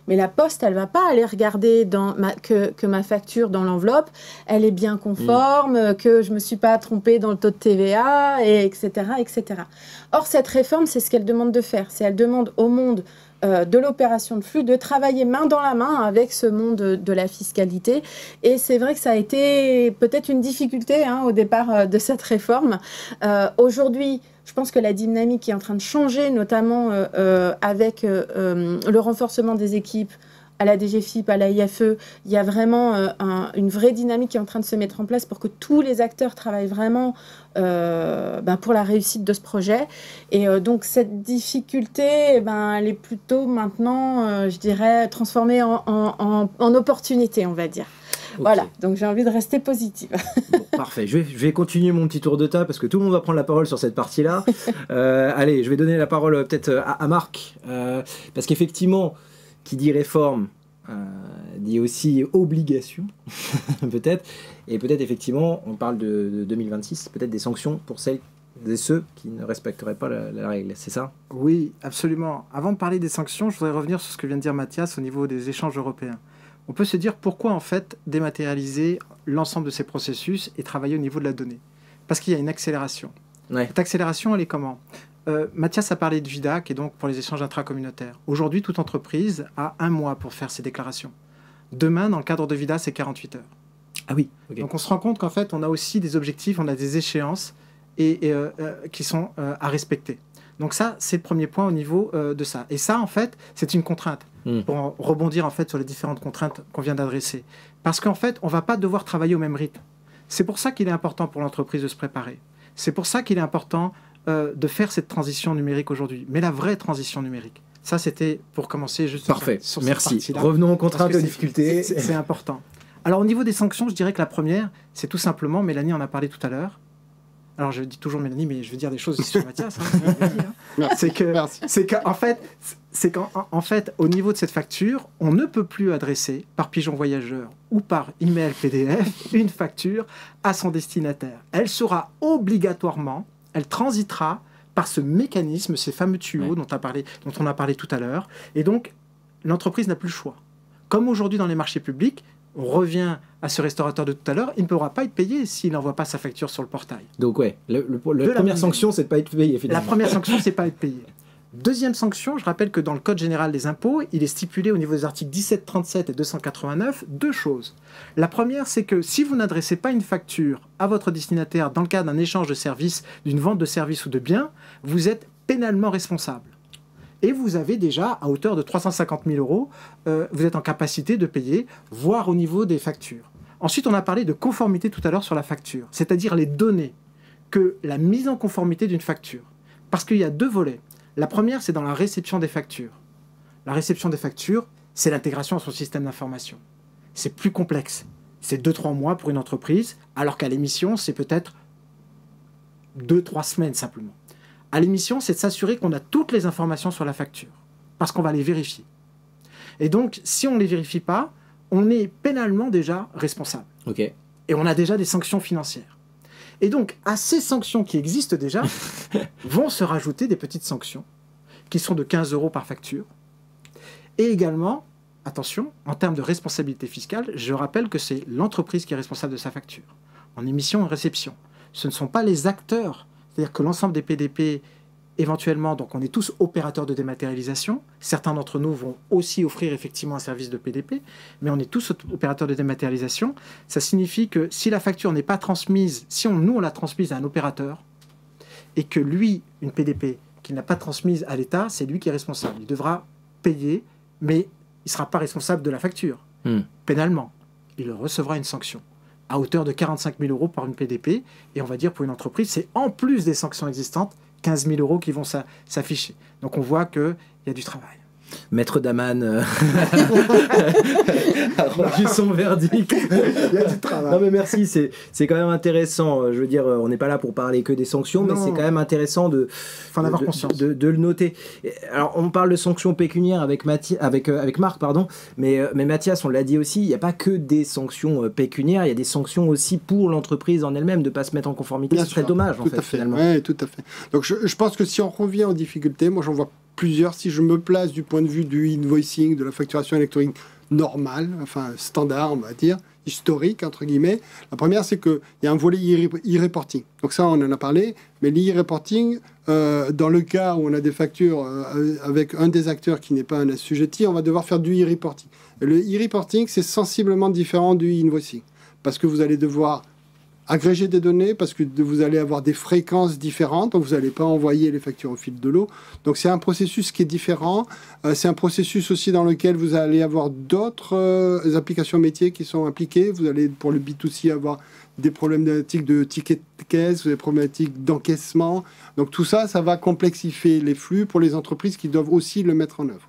Mais la Poste, elle ne va pas aller regarder que ma facture dans l'enveloppe, elle est bien conforme, que je ne me suis pas trompée dans le taux de TVA, etc., etc. Or, cette réforme, c'est ce qu'elle demande de faire. Elle demande au monde de l'opération de flux, de travailler main dans la main avec ce monde de la fiscalité. Et c'est vrai que ça a été peut-être une difficulté au départ de cette réforme. Aujourd'hui, je pense que la dynamique est en train de changer, notamment avec le renforcement des équipes à la DGFiP, à la IFE. Il y a vraiment une vraie dynamique qui est en train de se mettre en place pour que tous les acteurs travaillent vraiment pour la réussite de ce projet. Et donc cette difficulté, elle est plutôt maintenant, je dirais, transformée en opportunité, on va dire. Okay. Voilà, donc j'ai envie de rester positive. Bon, parfait, je vais continuer mon petit tour de table parce que tout le monde va prendre la parole sur cette partie-là. Allez, je vais donner la parole peut-être à Marc, parce qu'effectivement, qui dit réforme, dit aussi obligation, peut-être, et peut-être effectivement, on parle de 2026, peut-être des sanctions pour celles et ceux qui ne respecteraient pas la règle, c'est ça? Oui, absolument. Avant de parler des sanctions, je voudrais revenir sur ce que vient de dire Mathias au niveau des échanges européens. On peut se dire pourquoi en fait dématérialiser l'ensemble de ces processus et travailler au niveau de la donnée. Parce qu'il y a une accélération. Ouais. Cette accélération, elle est comment? Mathias a parlé de VIDA, qui est donc pour les échanges intracommunautaires. Aujourd'hui, toute entreprise a 1 mois pour faire ses déclarations. Demain, dans le cadre de VIDA, c'est 48 heures. Ah oui. Okay. Donc on se rend compte qu'en fait, on a aussi des objectifs, on a des échéances qui sont à respecter. Donc ça, c'est le premier point au niveau de ça. Et ça, en fait, c'est une contrainte. Pour rebondir en fait sur les différentes contraintes qu'on vient d'adresser. Parce qu'en fait, on ne va pas devoir travailler au même rythme. C'est pour ça qu'il est important pour l'entreprise de se préparer. C'est pour ça qu'il est important de faire cette transition numérique aujourd'hui. Mais la vraie transition numérique. Ça, c'était pour commencer juste Parfait. sur Merci. Cette partie-là. Revenons aux contraintes et aux difficultés. C'est important. Alors, au niveau des sanctions, je dirais que la première, c'est tout simplement, Mélanie en a parlé tout à l'heure. Alors, je dis toujours Mélanie, mais je veux dire des choses sur Mathias. C'est qu'en fait, au niveau de cette facture, on ne peut plus adresser par pigeon voyageur ou par email PDF une facture à son destinataire. Elle sera obligatoirement, elle transitera par ce mécanisme, ces fameux tuyaux dont on a parlé tout à l'heure. Et donc, l'entreprise n'a plus le choix. Comme aujourd'hui dans les marchés publics, on revient à ce restaurateur de tout à l'heure, il ne pourra pas être payé s'il n'envoie pas sa facture sur le portail. Donc ouais, la première sanction, c'est de ne pas être payé. Finalement. La première sanction, c'est pas être payé. Deuxième sanction, je rappelle que dans le Code général des impôts, il est stipulé au niveau des articles 1737 et 289 2 choses. La première, c'est que si vous n'adressez pas une facture à votre destinataire dans le cadre d'un échange de services, d'une vente de services ou de biens, vous êtes pénalement responsable. Et vous avez déjà, à hauteur de 350 000 euros, vous êtes en capacité de payer, voire au niveau des factures. Ensuite, on a parlé de conformité tout à l'heure sur la facture, c'est-à-dire les données que la mise en conformité d'une facture. Parce qu'il y a 2 volets. La première, c'est dans la réception des factures. La réception des factures, c'est l'intégration à son système d'information. C'est plus complexe. C'est 2-3 mois pour une entreprise, alors qu'à l'émission, c'est peut-être 2-3 semaines simplement. À l'émission, c'est de s'assurer qu'on a toutes les informations sur la facture, parce qu'on va les vérifier. Et donc, si on ne les vérifie pas, on est pénalement déjà responsable. Okay. Et on a déjà des sanctions financières. Et donc, à ces sanctions qui existent déjà, vont se rajouter des petites sanctions, qui sont de 15 € par facture. Et également, attention, en termes de responsabilité fiscale, je rappelle que c'est l'entreprise qui est responsable de sa facture, en émission et réception. Ce ne sont pas les acteurs. C'est-à-dire que l'ensemble des PDP, éventuellement, donc on est tous opérateurs de dématérialisation. Certains d'entre nous vont aussi offrir effectivement un service de PDP, mais on est tous opérateurs de dématérialisation. Ça signifie que si la facture n'est pas transmise, nous on l'a transmise à un opérateur, et que lui, une PDP, qu'il n'a pas transmise à l'État, c'est lui qui est responsable. Il devra payer, mais il ne sera pas responsable de la facture, pénalement. Il recevra une sanction à hauteur de 45 000 € par une PDP. Et on va dire pour une entreprise, c'est en plus des sanctions existantes, 15 000 € qui vont s'afficher. Donc on voit qu'il y a du travail. Maître Daman a rendu son verdict. Il y a du travail. Non mais merci, c'est quand même intéressant. Je veux dire, on n'est pas là pour parler que des sanctions, mais c'est quand même intéressant de le noter. Alors on parle de sanctions pécuniaires avec Marc, pardon, mais Mathias, on l'a dit aussi, il n'y a pas que des sanctions pécuniaires, il y a des sanctions aussi pour l'entreprise en elle-même de ne pas se mettre en conformité. C'est très dommage en fait, finalement. Oui, tout à fait. Donc je pense que si on revient aux difficultés, moi j'en vois plusieurs. Si je me place du point de vue du invoicing, de la facturation électronique normale, enfin standard, on va dire, historique, entre guillemets. La première, c'est qu'il y a un volet e-reporting. Donc ça, on en a parlé, mais l'e-reporting, dans le cas où on a des factures avec un des acteurs qui n'est pas un assujetti, on va devoir faire du e-reporting. Et le e-reporting, c'est sensiblement différent du invoicing, parce que vous allez devoir agréger des données, parce que vous allez avoir des fréquences différentes, donc vous n'allez pas envoyer les factures au fil de l'eau. Donc c'est un processus qui est différent. C'est un processus aussi dans lequel vous allez avoir d'autres applications métiers qui sont impliquées. Vous allez, pour le B2C, avoir des problématiques de ticket de caisse, des problématiques d'encaissement. Donc tout ça, ça va complexifier les flux pour les entreprises qui doivent aussi le mettre en œuvre.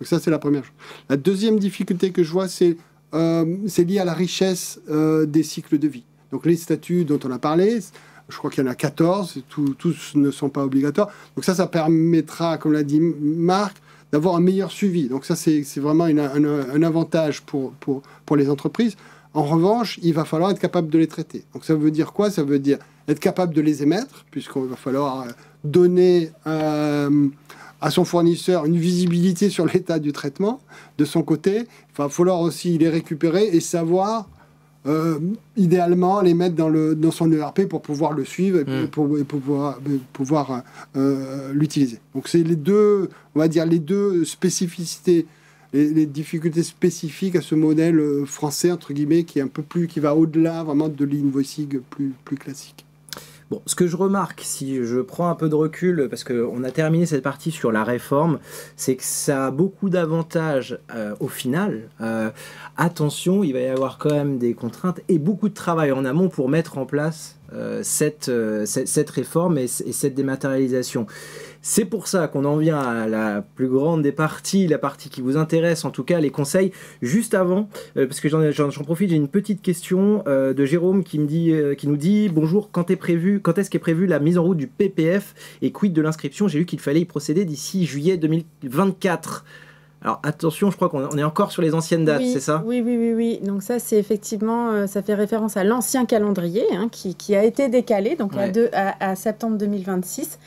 Donc ça, c'est la première chose. La deuxième difficulté que je vois, c'est lié à la richesse des cycles de vie. Donc les statuts dont on a parlé, je crois qu'il y en a 14, tous ne sont pas obligatoires. Donc ça permettra, comme l'a dit Marc, d'avoir un meilleur suivi. Donc ça, c'est vraiment un avantage pour les entreprises. En revanche, il va falloir être capable de les traiter. Donc ça veut dire quoi? Ça veut dire être capable de les émettre, puisqu'il va falloir donner à son fournisseur une visibilité sur l'état du traitement. De son côté, il va falloir aussi les récupérer et savoir... idéalement les mettre dans son ERP pour pouvoir le suivre et pour pouvoir l'utiliser. Donc c'est les deux, on va dire, les deux spécificités, les difficultés spécifiques à ce modèle français, entre guillemets, qui est un peu plus, qui va au-delà vraiment de l'invoicing plus classique. Bon, ce que je remarque, si je prends un peu de recul, parce qu'on a terminé cette partie sur la réforme, c'est que ça a beaucoup d'avantages au final. Attention, il va y avoir quand même des contraintes et beaucoup de travail en amont pour mettre en place cette réforme et cette dématérialisation. C'est pour ça qu'on en vient à la plus grande des parties, la partie qui vous intéresse, en tout cas les conseils. Juste avant, parce que j'en profite, j'ai une petite question de Jérôme qui nous dit bonjour, quand est-ce qu'est prévue la mise en route du PPF et quid de l'inscription? J'ai vu qu'il fallait y procéder d'ici juillet 2024. Alors attention, je crois qu'on est encore sur les anciennes dates, c'est ça? Oui. Donc ça, c'est effectivement, ça fait référence à l'ancien calendrier qui a été décalé donc à septembre 2026.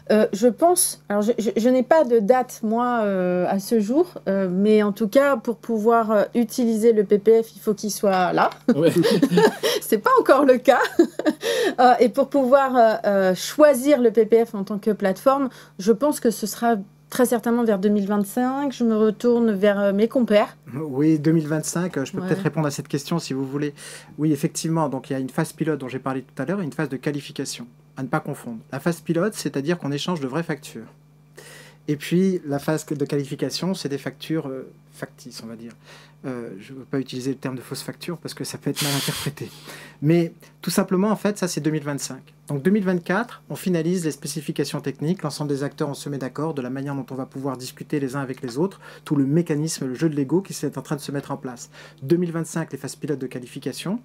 Je pense, alors je n'ai pas de date moi à ce jour, mais en tout cas pour pouvoir utiliser le PPF, il faut qu'il soit là. Ouais. C'est pas encore le cas. Et pour pouvoir choisir le PPF en tant que plateforme, je pense que ce sera très certainement vers 2025. Je me retourne vers mes compères. Oui, 2025. Je peux peut-être répondre à cette question si vous voulez. Oui, effectivement. Donc il y a une phase pilote dont j'ai parlé tout à l'heure et une phase de qualification. À ne pas confondre. La phase pilote, c'est-à-dire qu'on échange de vraies factures. Et puis la phase de qualification, c'est des factures factices, on va dire. Je ne veux pas utiliser le terme de fausse facture parce que ça peut être mal interprété. Mais tout simplement, en fait, ça c'est 2025. Donc 2024, on finalise les spécifications techniques, l'ensemble des acteurs, on se met d'accord de la manière dont on va pouvoir discuter les uns avec les autres, tout le mécanisme, le jeu de Lego qui est en train de se mettre en place. 2025, les phases pilotes de qualification.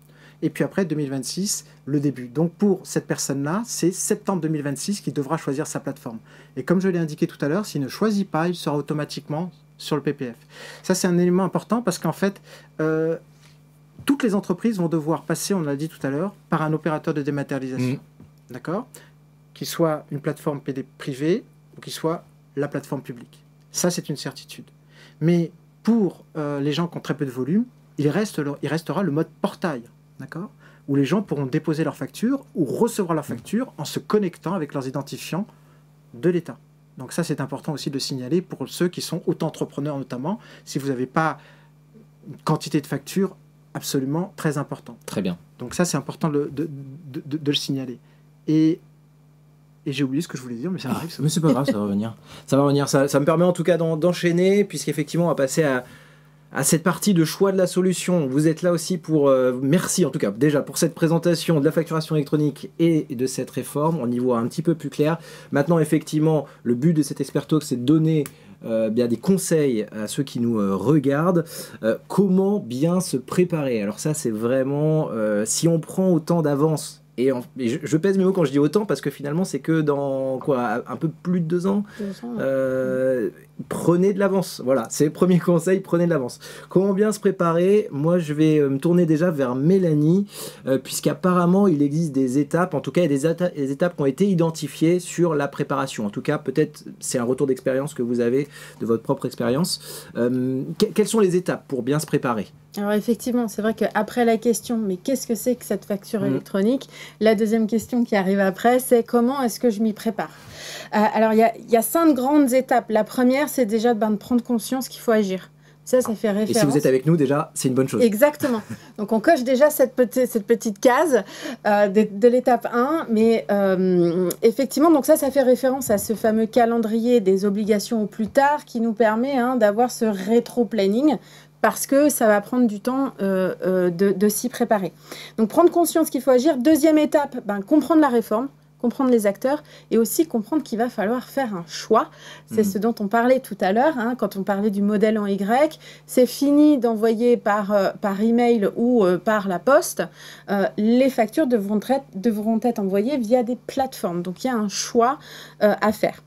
Et puis après, 2026, le début. Donc pour cette personne-là, c'est septembre 2026 qu'il devra choisir sa plateforme. Et comme je l'ai indiqué tout à l'heure, s'il ne choisit pas, il sera automatiquement sur le PPF. Ça, c'est un élément important parce qu'en fait, toutes les entreprises vont devoir passer, on l'a dit tout à l'heure, par un opérateur de dématérialisation. D'accord? Qu'il soit une plateforme PD privée ou qu'il soit la plateforme publique. Ça, c'est une certitude. Mais pour les gens qui ont très peu de volume, il restera le mode portail. D'accord? Où les gens pourront déposer leurs factures ou recevoir leurs factures en se connectant avec leurs identifiants de l'État. Donc ça, c'est important aussi de signaler pour ceux qui sont auto-entrepreneurs notamment, si vous n'avez pas une quantité de factures absolument très importante. Très bien. Donc ça, c'est important de le signaler. Et Et j'ai oublié ce que je voulais dire, mais ça arrive. Mais c'est pas grave, ça va revenir. Ça va revenir. Ça me permet en tout cas d'enchaîner, puisqu'effectivement, on va passer à cette partie de choix de la solution. Vous êtes là aussi pour... merci en tout cas déjà pour cette présentation de la facturation électronique et de cette réforme. On y voit un petit peu plus clair. Maintenant, effectivement, le but de cet Expert Talk, c'est de donner bien des conseils à ceux qui nous regardent. Comment bien se préparer? Alors ça, c'est vraiment... si on prend autant d'avance... Et je pèse mes mots quand je dis autant, parce que finalement, c'est que dans quoi, un peu plus de 2 ans, prenez de l'avance. Voilà, c'est le premier conseil, prenez de l'avance. Comment bien se préparer? Moi, je vais me tourner déjà vers Mélanie, puisqu'apparemment, il existe des étapes, en tout cas, il y a des étapes qui ont été identifiées sur la préparation. En tout cas, peut-être, c'est un retour d'expérience que vous avez, de votre propre expérience. Quelles sont les étapes pour bien se préparer? Alors effectivement, c'est vrai qu'après la question, mais qu'est-ce que c'est que cette facture électronique? La deuxième question qui arrive après, c'est comment est-ce que je m'y prépare? Alors il y a 5 grandes étapes. La première, c'est déjà de prendre conscience qu'il faut agir. Ça fait référence. Et si vous êtes avec nous, déjà, c'est une bonne chose. Exactement. Donc, on coche déjà cette petite case de l'étape 1. Mais effectivement, donc ça fait référence à ce fameux calendrier des obligations au plus tard qui nous permet d'avoir ce rétro-planning parce que ça va prendre du temps de s'y préparer. Donc, prendre conscience qu'il faut agir. Deuxième étape, comprendre la réforme, comprendre les acteurs et aussi comprendre qu'il va falloir faire un choix. C'est ce dont on parlait tout à l'heure, quand on parlait du modèle en Y. C'est fini d'envoyer par email ou par la poste. Les factures devront être envoyées via des plateformes. Donc, il y a un choix à faire.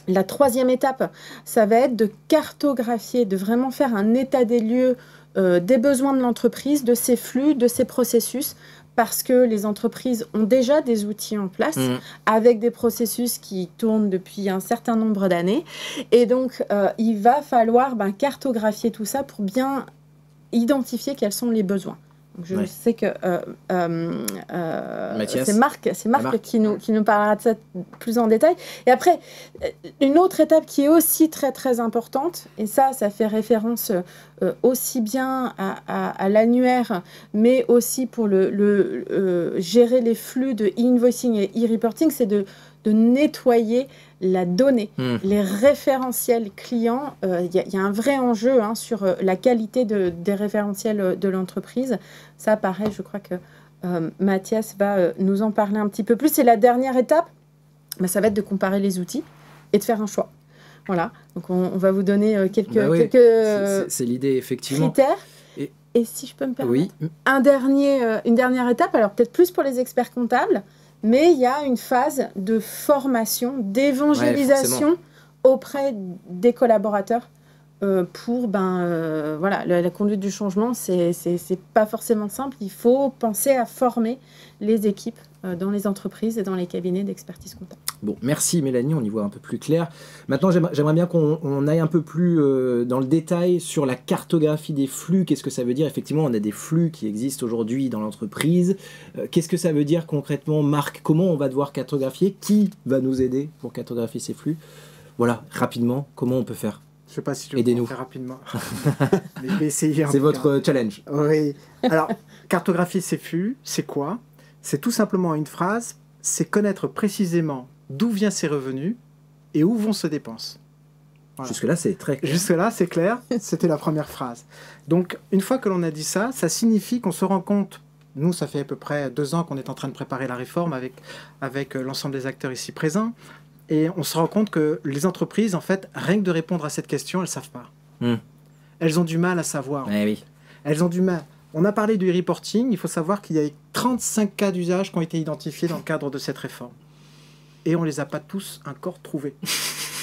La troisième étape, ça va être de cartographier, de vraiment faire un état des lieux des besoins de l'entreprise, de ses flux, de ses processus, parce que les entreprises ont déjà des outils en place avec des processus qui tournent depuis un certain nombre d'années. Et donc, il va falloir cartographier tout ça pour bien identifier quels sont les besoins. Donc, je sais que c'est Marc qui nous parlera de ça plus en détail. Et après, une autre étape qui est aussi très très importante, et ça fait référence aussi bien à l'annuaire, mais aussi pour gérer les flux de e-invoicing et e-reporting, c'est de nettoyer la donnée, les référentiels clients. Il y a un vrai enjeu sur la qualité des référentiels de l'entreprise. Ça, pareil, je crois que Mathias va nous en parler un petit peu plus. Et la dernière étape, ça va être de comparer les outils et de faire un choix. Voilà, donc on va vous donner quelques c'est l'idée, effectivement. Critères. Et si je peux me permettre, une dernière étape, alors peut-être plus pour les experts comptables, mais il y a une phase de formation, d'évangélisation auprès des collaborateurs pour la conduite du changement. C'est pas forcément simple. Il faut penser à former les équipes dans les entreprises et dans les cabinets d'expertise comptable. Bon, merci Mélanie, on y voit un peu plus clair. Maintenant, j'aimerais bien qu'on aille un peu plus dans le détail sur la cartographie des flux. Qu'est-ce que ça veut dire? Effectivement, on a des flux qui existent aujourd'hui dans l'entreprise. Qu'est-ce que ça veut dire concrètement, Marc? Comment on va devoir cartographier? Qui va nous aider pour cartographier ces flux? Voilà, rapidement, comment on peut faire? Je ne sais pas si je vais faire rapidement. Mais je vais essayer. C'est votre challenge. Oui. Alors, cartographier ces flux, c'est quoi? C'est tout simplement une phrase, c'est connaître précisément d'où viennent ses revenus et où vont ses dépenses. Voilà. Jusque-là, c'est très clair. Jusque-là, c'est clair. C'était la première phrase. Donc, une fois que l'on a dit ça, ça signifie qu'on se rend compte, nous, ça fait à peu près 2 ans qu'on est en train de préparer la réforme avec l'ensemble des acteurs ici présents, et on se rend compte que les entreprises, en fait, rien que de répondre à cette question, elles ne savent pas. Elles ont du mal à savoir. Oui. Elles ont du mal. On a parlé du reporting, il faut savoir qu'il y a 35 cas d'usage qui ont été identifiés dans le cadre de cette réforme. Et on ne les a pas tous encore trouvés.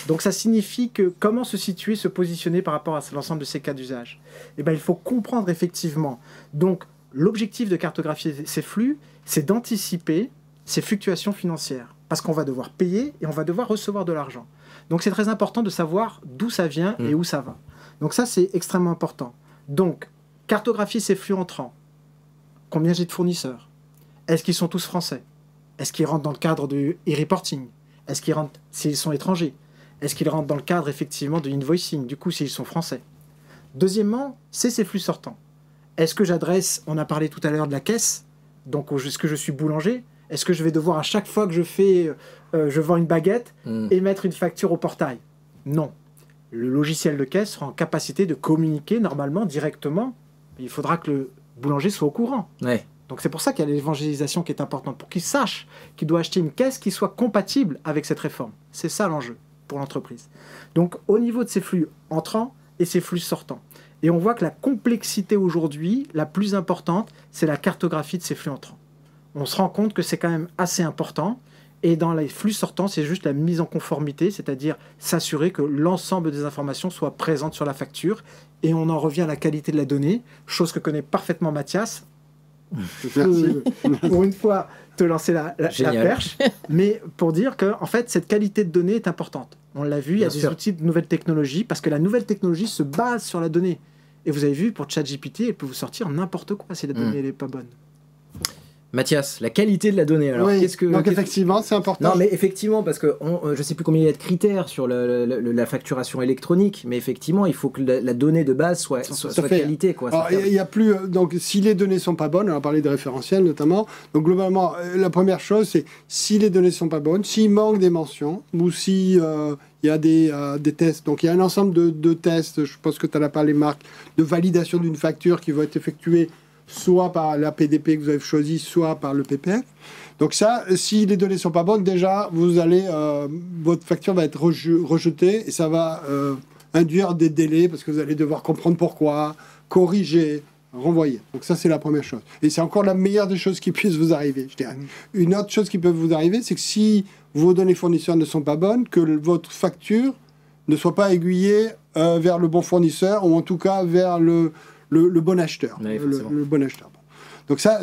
Donc ça signifie que comment se situer, se positionner par rapport à l'ensemble de ces cas d'usage? Eh bien, il faut comprendre effectivement. Donc l'objectif de cartographier ces flux, c'est d'anticiper ces fluctuations financières. Parce qu'on va devoir payer et on va devoir recevoir de l'argent. Donc c'est très important de savoir d'où ça vient et où ça va. Donc ça, c'est extrêmement important. Donc, cartographier ces flux entrants. Combien j'ai de fournisseurs? Est-ce qu'ils sont tous français? Est-ce qu'ils rentrent dans le cadre du e-reporting? Est-ce qu'ils rentrent s'ils sont étrangers? Est-ce qu'ils rentrent dans le cadre effectivement de invoicing, du coup s'ils sont français? Deuxièmement, c'est ces flux sortants. Est-ce que j'adresse, on a parlé tout à l'heure de la caisse, donc est-ce que je suis boulanger? Est-ce que je vais devoir, à chaque fois que je vends une baguette, émettre une facture au portail? Non. Le logiciel de caisse sera en capacité de communiquer normalement, directement. Il faudra que le boulanger soit au courant. Ouais. Donc c'est pour ça qu'il y a l'évangélisation qui est importante, pour qu'il sache qu'il doit acheter une caisse qui soit compatible avec cette réforme. C'est ça l'enjeu pour l'entreprise. Donc au niveau de ces flux entrants et ces flux sortants. Et on voit que la complexité aujourd'hui, la plus importante, c'est la cartographie de ces flux entrants. On se rend compte que c'est quand même assez important. Et dans les flux sortants, c'est juste la mise en conformité, c'est-à-dire s'assurer que l'ensemble des informations soient présentes sur la facture. Et on en revient à la qualité de la donnée, chose que connaît parfaitement Mathias. Pour une fois, te lancer la perche. Mais pour dire que en fait, cette qualité de données est importante. On l'a vu, il y a des outils de nouvelles technologies, parce que la nouvelle technologie se base sur la donnée. Et vous avez vu, pour ChatGPT, elle peut vous sortir n'importe quoi si la donnée n'est pas bonne. Mathias, la qualité de la donnée. Alors, oui, donc effectivement, c'est important. Non, mais effectivement, parce que je ne sais plus combien il y a de critères sur la facturation électronique, mais effectivement, il faut que la donnée de base soit de qualité. Il y a plus, donc, si les données ne sont pas bonnes, on a parlé de référentiels notamment, donc globalement, la première chose, c'est si les données ne sont pas bonnes, s'il manque des mentions, ou si il y a des tests. Donc, il y a un ensemble de tests, je pense que tu en as parlé, Marc, de validation d'une facture qui va être effectuée soit par la PDP que vous avez choisi, soit par le PPF. Donc ça, si les données ne sont pas bonnes, déjà, votre facture va être rejetée et ça va induire des délais parce que vous allez devoir comprendre pourquoi, corriger, renvoyer. Donc ça, c'est la première chose. Et c'est encore la meilleure des choses qui puissent vous arriver, je dirais. Une autre chose qui peut vous arriver, c'est que si vos données fournisseurs ne sont pas bonnes, que votre facture ne soit pas aiguillée vers le bon fournisseur ou en tout cas vers le bon acheteur. Oui, le bon acheteur. Donc ça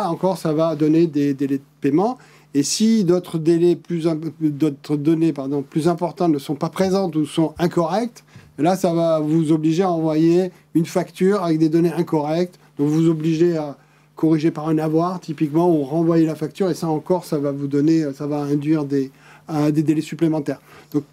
encore, ça va donner des délais de paiement. Et si d'autres données plus importantes ne sont pas présentes ou sont incorrectes, là, ça va vous obliger à envoyer une facture avec des données incorrectes. Donc vous obligez à corriger par un avoir, typiquement, ou renvoyer la facture. Et ça encore, ça va induire des délais supplémentaires. Donc,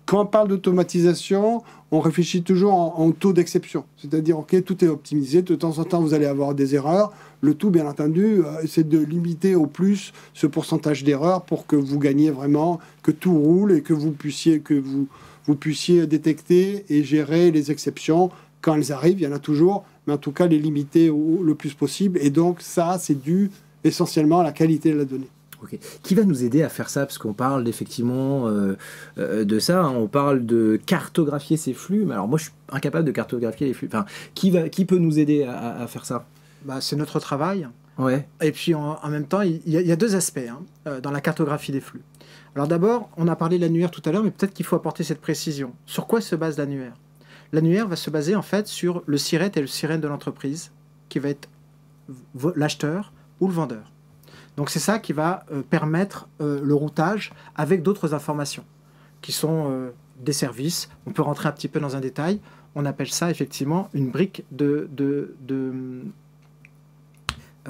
quand on parle d'automatisation, on réfléchit toujours en taux d'exception. C'est-à-dire, OK, tout est optimisé. De temps en temps, vous allez avoir des erreurs. Le tout, bien entendu, c'est de limiter au plus ce pourcentage d'erreurs pour que vous gagniez vraiment, que tout roule et que vous puissiez détecter et gérer les exceptions. Quand elles arrivent, il y en a toujours, mais en tout cas, les limiter le plus possible. Et donc, ça, c'est dû essentiellement à la qualité de la donnée. Okay. Qui va nous aider à faire ça? Parce qu'on parle effectivement de ça, hein. On parle de cartographier ces flux, mais alors moi je suis incapable de cartographier les flux. Enfin, qui peut nous aider à faire ça? C'est notre travail. Ouais. Et puis en même temps, il y a deux aspects dans la cartographie des flux. Alors d'abord, on a parlé de l'annuaire tout à l'heure, mais peut-être qu'il faut apporter cette précision. Sur quoi se base l'annuaire? L'annuaire va se baser en fait sur le SIRET et le SIREN de l'entreprise, qui va être l'acheteur ou le vendeur. Donc c'est ça qui va permettre le routage avec d'autres informations qui sont des services. On peut rentrer un petit peu dans un détail. On appelle ça effectivement une brique de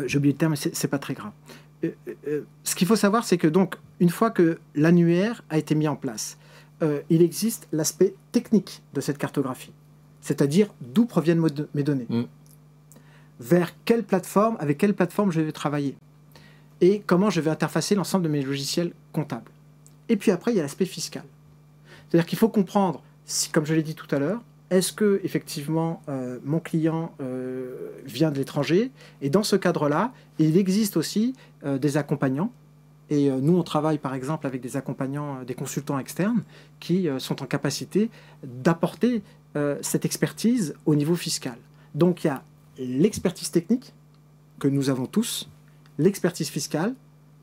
j'ai oublié le terme, mais c'est pas très grave. Ce qu'il faut savoir, c'est que donc une fois que l'annuaire a été mis en place, il existe l'aspect technique de cette cartographie, c'est-à-dire d'où proviennent mes données, vers quelle plateforme, avec quelle plateforme je vais travailler, et comment je vais interfacer l'ensemble de mes logiciels comptables. Et puis après, il y a l'aspect fiscal. C'est-à-dire qu'il faut comprendre, si, comme je l'ai dit tout à l'heure, est-ce que effectivement mon client vient de l'étranger? Et dans ce cadre-là, il existe aussi des accompagnants. Et nous, on travaille par exemple avec des accompagnants, des consultants externes qui sont en capacité d'apporter cette expertise au niveau fiscal. Donc il y a l'expertise technique que nous avons tous, l'expertise fiscale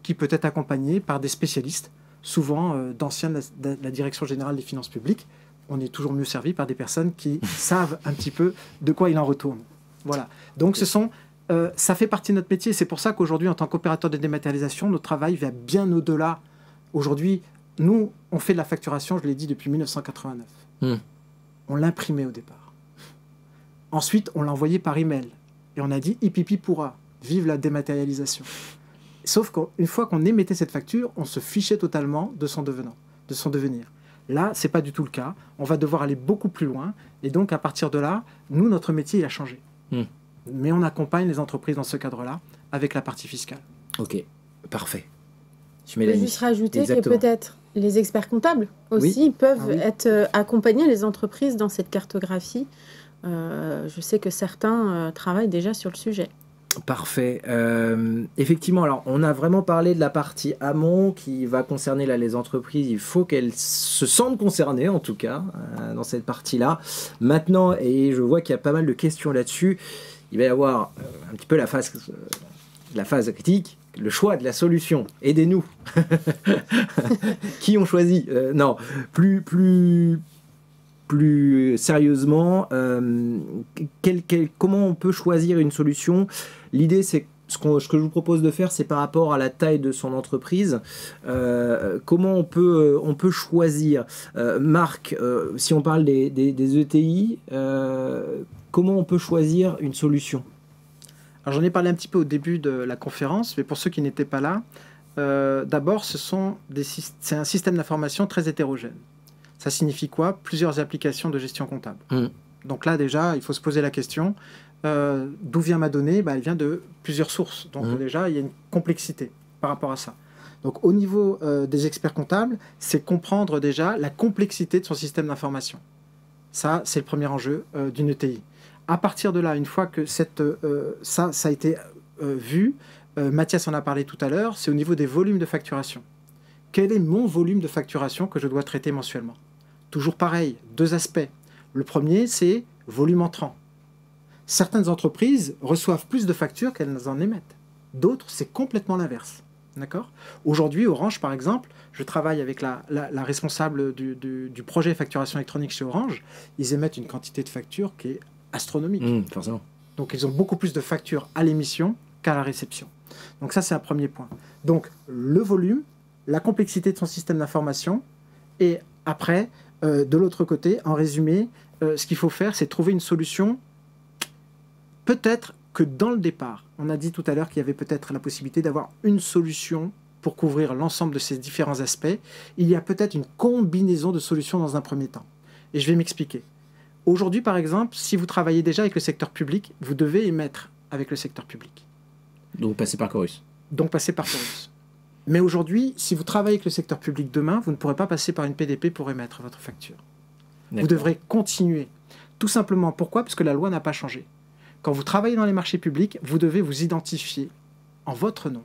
qui peut être accompagnée par des spécialistes, souvent d'anciens de la Direction générale des finances publiques. On est toujours mieux servi par des personnes qui savent un petit peu de quoi il en retourne. Voilà. Donc ça fait partie de notre métier. C'est pour ça qu'aujourd'hui, en tant qu'opérateur de dématérialisation, notre travail va bien au-delà. Aujourd'hui, nous, on fait de la facturation, je l'ai dit, depuis 1989. On l'imprimait au départ. Ensuite, on l'a envoyé par email. Et on a dit, hipipi pourra. Vive la dématérialisation. Sauf qu'une fois qu'on émettait cette facture, on se fichait totalement de son devenir. Là, c'est pas du tout le cas. On va devoir aller beaucoup plus loin. Et donc, à partir de là, nous, notre métier, il a changé. Mais on accompagne les entreprises dans ce cadre-là, avec la partie fiscale. Ok. Parfait. Je peux juste rajouter Exactement. que peut-être les experts comptables aussi peuvent être accompagner les entreprises dans cette cartographie. Je sais que certains travaillent déjà sur le sujet. Parfait. Effectivement, alors on a vraiment parlé de la partie amont qui va concerner là, les entreprises. Il faut qu'elles se sentent concernées, en tout cas, dans cette partie-là. Maintenant, et je vois qu'il y a pas mal de questions là-dessus, il va y avoir un petit peu la phase critique, le choix de la solution. Aidez-nous. Qui ont choisi non, plus sérieusement, comment on peut choisir une solution? L'idée, c'est ce que je vous propose de faire, c'est par rapport à la taille de son entreprise. Comment on peut choisir Marc, si on parle des ETI, comment on peut choisir une solution? Alors j'en ai parlé un petit peu au début de la conférence, mais pour ceux qui n'étaient pas là, d'abord, c'est un système d'information très hétérogène. Ça signifie quoi? Plusieurs applications de gestion comptable. Donc là, déjà, il faut se poser la question, d'où vient ma donnée? Elle vient de plusieurs sources. Donc déjà, il y a une complexité par rapport à ça. Donc au niveau des experts comptables, c'est comprendre déjà la complexité de son système d'information. Ça, c'est le premier enjeu d'une ETI. À partir de là, une fois que ça a été vu, Mathias en a parlé tout à l'heure, c'est au niveau des volumes de facturation. Quel est mon volume de facturation que je dois traiter mensuellement? Toujours pareil, deux aspects. Le premier, c'est volume entrant. Certaines entreprises reçoivent plus de factures qu'elles en émettent. D'autres, c'est complètement l'inverse. D'accord? Aujourd'hui, Orange, par exemple, je travaille avec la responsable du projet facturation électronique chez Orange. Ils émettent une quantité de factures qui est astronomique. Forcément. Donc, ils ont beaucoup plus de factures à l'émission qu'à la réception. Donc ça, c'est un premier point. Donc, le volume, la complexité de son système d'information, et après, de l'autre côté, en résumé, ce qu'il faut faire, c'est trouver une solution. Peut-être que dans le départ, on a dit tout à l'heure qu'il y avait peut-être la possibilité d'avoir une solution pour couvrir l'ensemble de ces différents aspects. Il y a peut-être une combinaison de solutions dans un premier temps. Et je vais m'expliquer. Aujourd'hui, par exemple, si vous travaillez déjà avec le secteur public, vous devez émettre avec le secteur public. Donc passer par Chorus. Mais aujourd'hui, si vous travaillez avec le secteur public demain, vous ne pourrez pas passer par une PDP pour émettre votre facture. Vous devrez continuer. Tout simplement, pourquoi? Parce que la loi n'a pas changé. Quand vous travaillez dans les marchés publics, vous devez vous identifier en votre nom.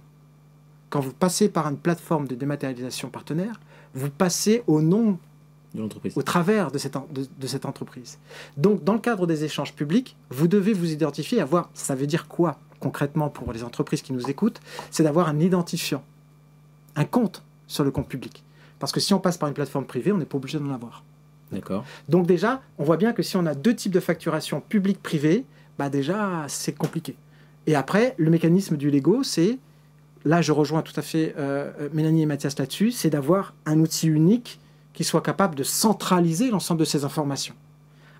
Quand vous passez par une plateforme de dématérialisation partenaire, vous passez au nom de l'entreprise, au travers de cette entreprise. Donc, dans le cadre des échanges publics, vous devez vous identifier, ça veut dire quoi concrètement pour les entreprises qui nous écoutent? C'est d'avoir un identifiant, un compte sur le compte public. Parce que si on passe par une plateforme privée, on n'est pas obligé d'en avoir. D'accord. Donc déjà, on voit bien que si on a deux types de facturation publique-privée, déjà, c'est compliqué. Et après, le mécanisme du Lego, c'est, là je rejoins tout à fait Mélanie et Mathias là-dessus, c'est d'avoir un outil unique qui soit capable de centraliser l'ensemble de ces informations.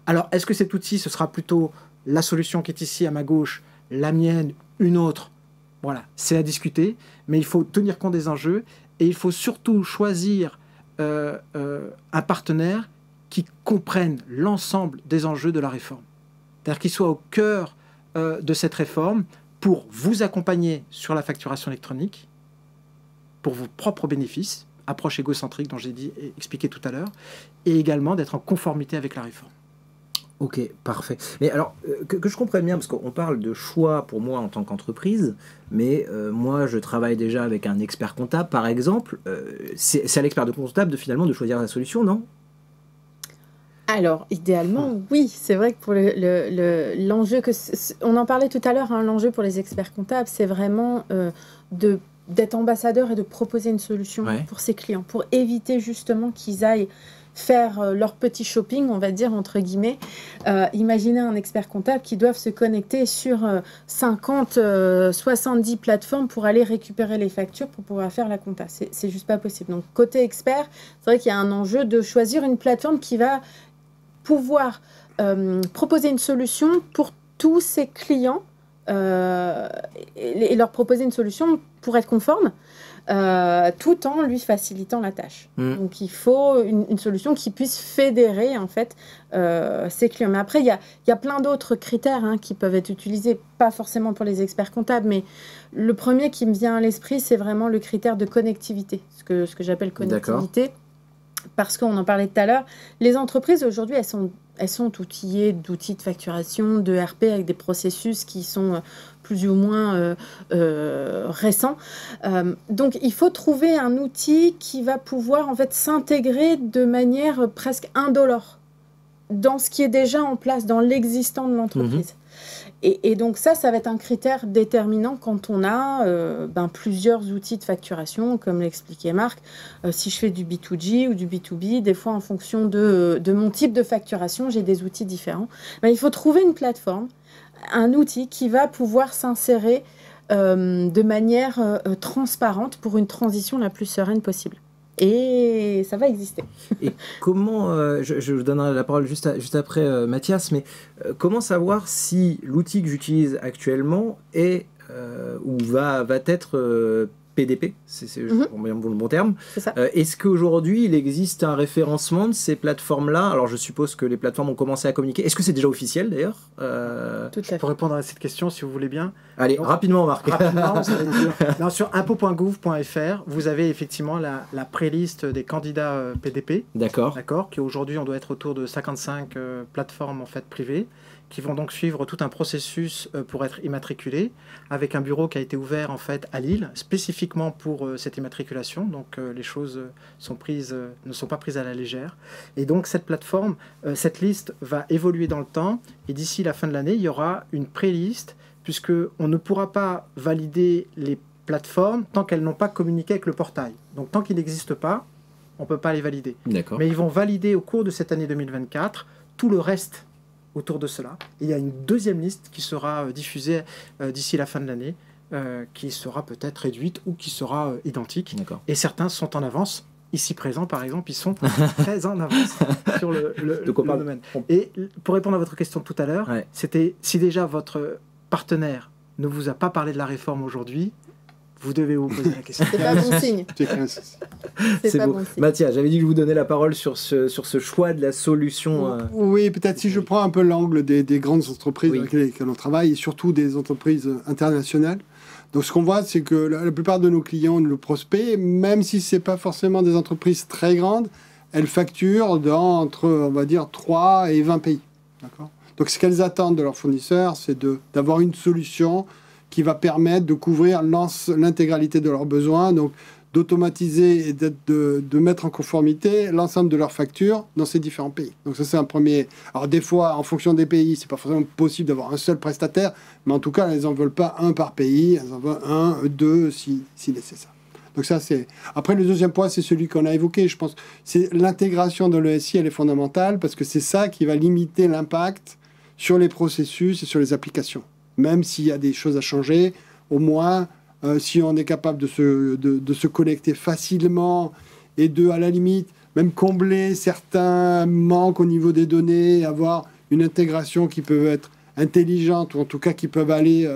Alors, est-ce que cet outil, ce sera plutôt la solution qui est ici à ma gauche, la mienne, une autre? Voilà, c'est à discuter, mais il faut tenir compte des enjeux et il faut surtout choisir un partenaire qui comprenne l'ensemble des enjeux de la réforme. C'est-à-dire qu'il soit au cœur de cette réforme pour vous accompagner sur la facturation électronique, pour vos propres bénéfices, approche égocentrique dont j'ai expliqué tout à l'heure, et également d'être en conformité avec la réforme. Ok, parfait. Mais alors, que je comprenne bien, parce qu'on parle de choix pour moi en tant qu'entreprise, mais moi je travaille déjà avec un expert comptable, par exemple. C'est à l'expert comptable de choisir la solution, non? Alors, idéalement, oui. C'est vrai que pour l'enjeu, on en parlait tout à l'heure, l'enjeu pour les experts comptables, c'est vraiment d'être ambassadeur et de proposer une solution pour ses clients, pour éviter justement qu'ils aillent faire leur petit shopping, on va dire, entre guillemets. Imaginez un expert comptable qui doit se connecter sur 50, 70 plateformes pour aller récupérer les factures pour pouvoir faire la compta. C'est juste pas possible. Donc, côté expert, c'est vrai qu'il y a un enjeu de choisir une plateforme qui va pouvoir proposer une solution pour tous ses clients et leur proposer une solution pour être conforme, tout en lui facilitant la tâche. Donc il faut une solution qui puisse fédérer en fait ses clients. Mais après, il y a plein d'autres critères qui peuvent être utilisés, pas forcément pour les experts comptables, mais le premier qui me vient à l'esprit, c'est vraiment le critère de connectivité, ce que j'appelle connectivité. Parce qu'on en parlait tout à l'heure, les entreprises aujourd'hui, elles sont outillées d'outils de facturation, de RP avec des processus qui sont plus ou moins récents. Donc, il faut trouver un outil qui va pouvoir en fait s'intégrer de manière presque indolore dans ce qui est déjà en place, dans l'existant de l'entreprise. Et donc ça va être un critère déterminant quand on a plusieurs outils de facturation, comme l'expliquait Marc. Si je fais du B2G ou du B2B, des fois en fonction de mon type de facturation, j'ai des outils différents. Il faut trouver une plateforme, un outil qui va pouvoir s'insérer de manière transparente pour une transition la plus sereine possible. Et ça va exister. Et comment, je vous donnerai la parole juste après Mathias, mais comment savoir si l'outil que j'utilise actuellement est ou va être PDP, c'est pour le bon terme. C'est ça. Est-ce qu'aujourd'hui il existe un référencement de ces plateformes-là? Alors je suppose que les plateformes ont commencé à communiquer. Est-ce que c'est déjà officiel d'ailleurs? Tout à fait. Pour répondre à cette question, si vous voulez bien. Allez, donc, rapidement Marc. Rapidement, non, sur impôt.gouv.fr, vous avez effectivement la pré-liste des candidats PDP. D'accord. Qui aujourd'hui, on doit être autour de 55 plateformes en fait privées, qui vont donc suivre tout un processus pour être immatriculés, avec un bureau qui a été ouvert en fait à Lille, spécifiquement pour cette immatriculation. Donc les choses ne sont pas prises à la légère. Et donc cette plateforme, cette liste va évoluer dans le temps, et d'ici la fin de l'année, il y aura une pré-liste, puisqu'on ne pourra pas valider les plateformes tant qu'elles n'ont pas communiqué avec le portail. Donc tant qu'il n'existe pas, on ne peut pas les valider. D'accord. Mais ils vont valider au cours de cette année 2024 tout le reste autour de cela. Et il y a une deuxième liste qui sera diffusée d'ici la fin de l'année, qui sera peut-être réduite ou qui sera identique. Et certains sont en avance. Ici présents, par exemple, ils sont très en avance sur le domaine. Et pour répondre à votre question de tout à l'heure, c'était si déjà votre partenaire ne vous a pas parlé de la réforme aujourd'hui, vous devez vous poser la question. C'est pas bon signe. C'est beau. Mathias, j'avais dit que je vous donnais la parole sur ce choix de la solution. Oui, peut-être si je prends un peu l'angle des grandes entreprises avec lesquelles on travaille, et surtout des entreprises internationales. Donc ce qu'on voit, c'est que la plupart de nos clients, nos prospects, même si ce n'est pas forcément des entreprises très grandes, elles facturent entre, on va dire, 3 et 20 pays. D'accord ? Donc ce qu'elles attendent de leurs fournisseurs, c'est d'avoir une solution qui va permettre de couvrir l'intégralité de leurs besoins, donc d'automatiser et de mettre en conformité l'ensemble de leurs factures dans ces différents pays. Donc ça, c'est un premier... Alors des fois, en fonction des pays, c'est pas forcément possible d'avoir un seul prestataire, mais en tout cas, elles n'en veulent pas un par pays, elles en veulent un, deux, si nécessaire. Donc ça, c'est... Après, le deuxième point, c'est celui qu'on a évoqué, je pense. C'est l'intégration de l'ESI, elle est fondamentale, parce que c'est ça qui va limiter l'impact sur les processus et sur les applications. Même s'il y a des choses à changer, au moins, si on est capable de se connecter facilement et à la limite, même combler certains manques au niveau des données, avoir une intégration qui peut être intelligente, ou en tout cas qui peuvent aller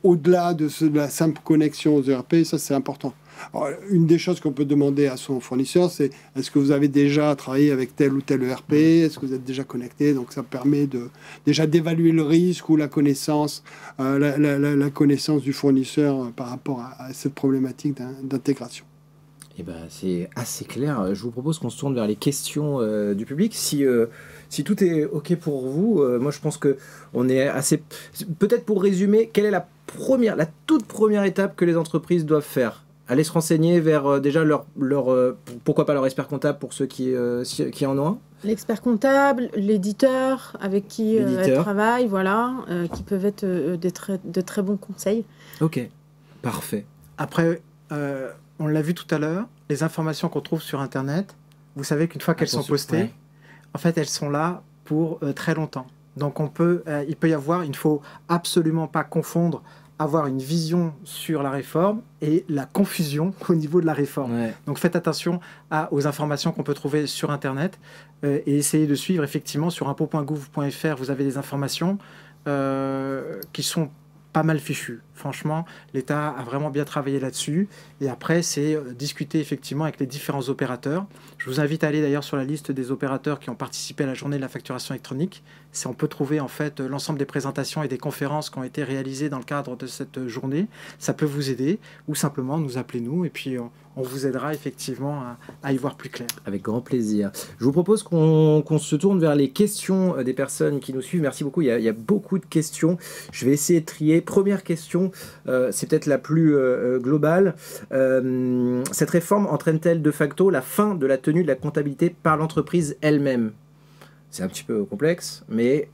au-delà de la simple connexion aux ERP, ça c'est important. Alors, une des choses qu'on peut demander à son fournisseur, c'est est-ce que vous avez déjà travaillé avec tel ou tel ERP? Est-ce que vous êtes déjà connecté? Donc ça permet déjà d'évaluer le risque ou la connaissance, la connaissance du fournisseur par rapport à cette problématique d'intégration. Eh ben, c'est assez clair. Je vous propose qu'on se tourne vers les questions du public. Si tout est OK pour vous, moi je pense qu'on est assez... Peut-être pour résumer, quelle est la toute première étape que les entreprises doivent faire? Aller se renseigner vers déjà pourquoi pas leur expert comptable pour ceux qui en ont un. L'expert comptable, l'éditeur avec qui elle travaille, voilà, qui peuvent être de très bons conseils. Ok, parfait. Après, on l'a vu tout à l'heure, les informations qu'on trouve sur Internet, vous savez qu'une fois qu'elles sont postées, en fait, elles sont là pour très longtemps. Donc il ne faut absolument pas confondre avoir une vision sur la réforme et la confusion au niveau de la réforme. Donc faites attention aux informations qu'on peut trouver sur Internet et essayez de suivre effectivement sur impôt.gouv.fr, vous avez des informations qui sont pas mal fichu. Franchement, l'État a vraiment bien travaillé là-dessus. Et après, c'est discuter effectivement avec les différents opérateurs. Je vous invite à aller d'ailleurs sur la liste des opérateurs qui ont participé à la journée de la facturation électronique. On peut trouver en fait l'ensemble des présentations et des conférences qui ont été réalisées dans le cadre de cette journée. Ça peut vous aider, ou simplement nous appeler nous, et puis on vous aidera effectivement à y voir plus clair. Avec grand plaisir. Je vous propose qu'on se tourne vers les questions des personnes qui nous suivent. Merci beaucoup, il y a beaucoup de questions. Je vais essayer de trier. Première question, c'est peut-être la plus globale. Cette réforme entraîne-t-elle de facto la fin de la tenue de la comptabilité par l'entreprise elle-même? C'est un petit peu complexe, mais...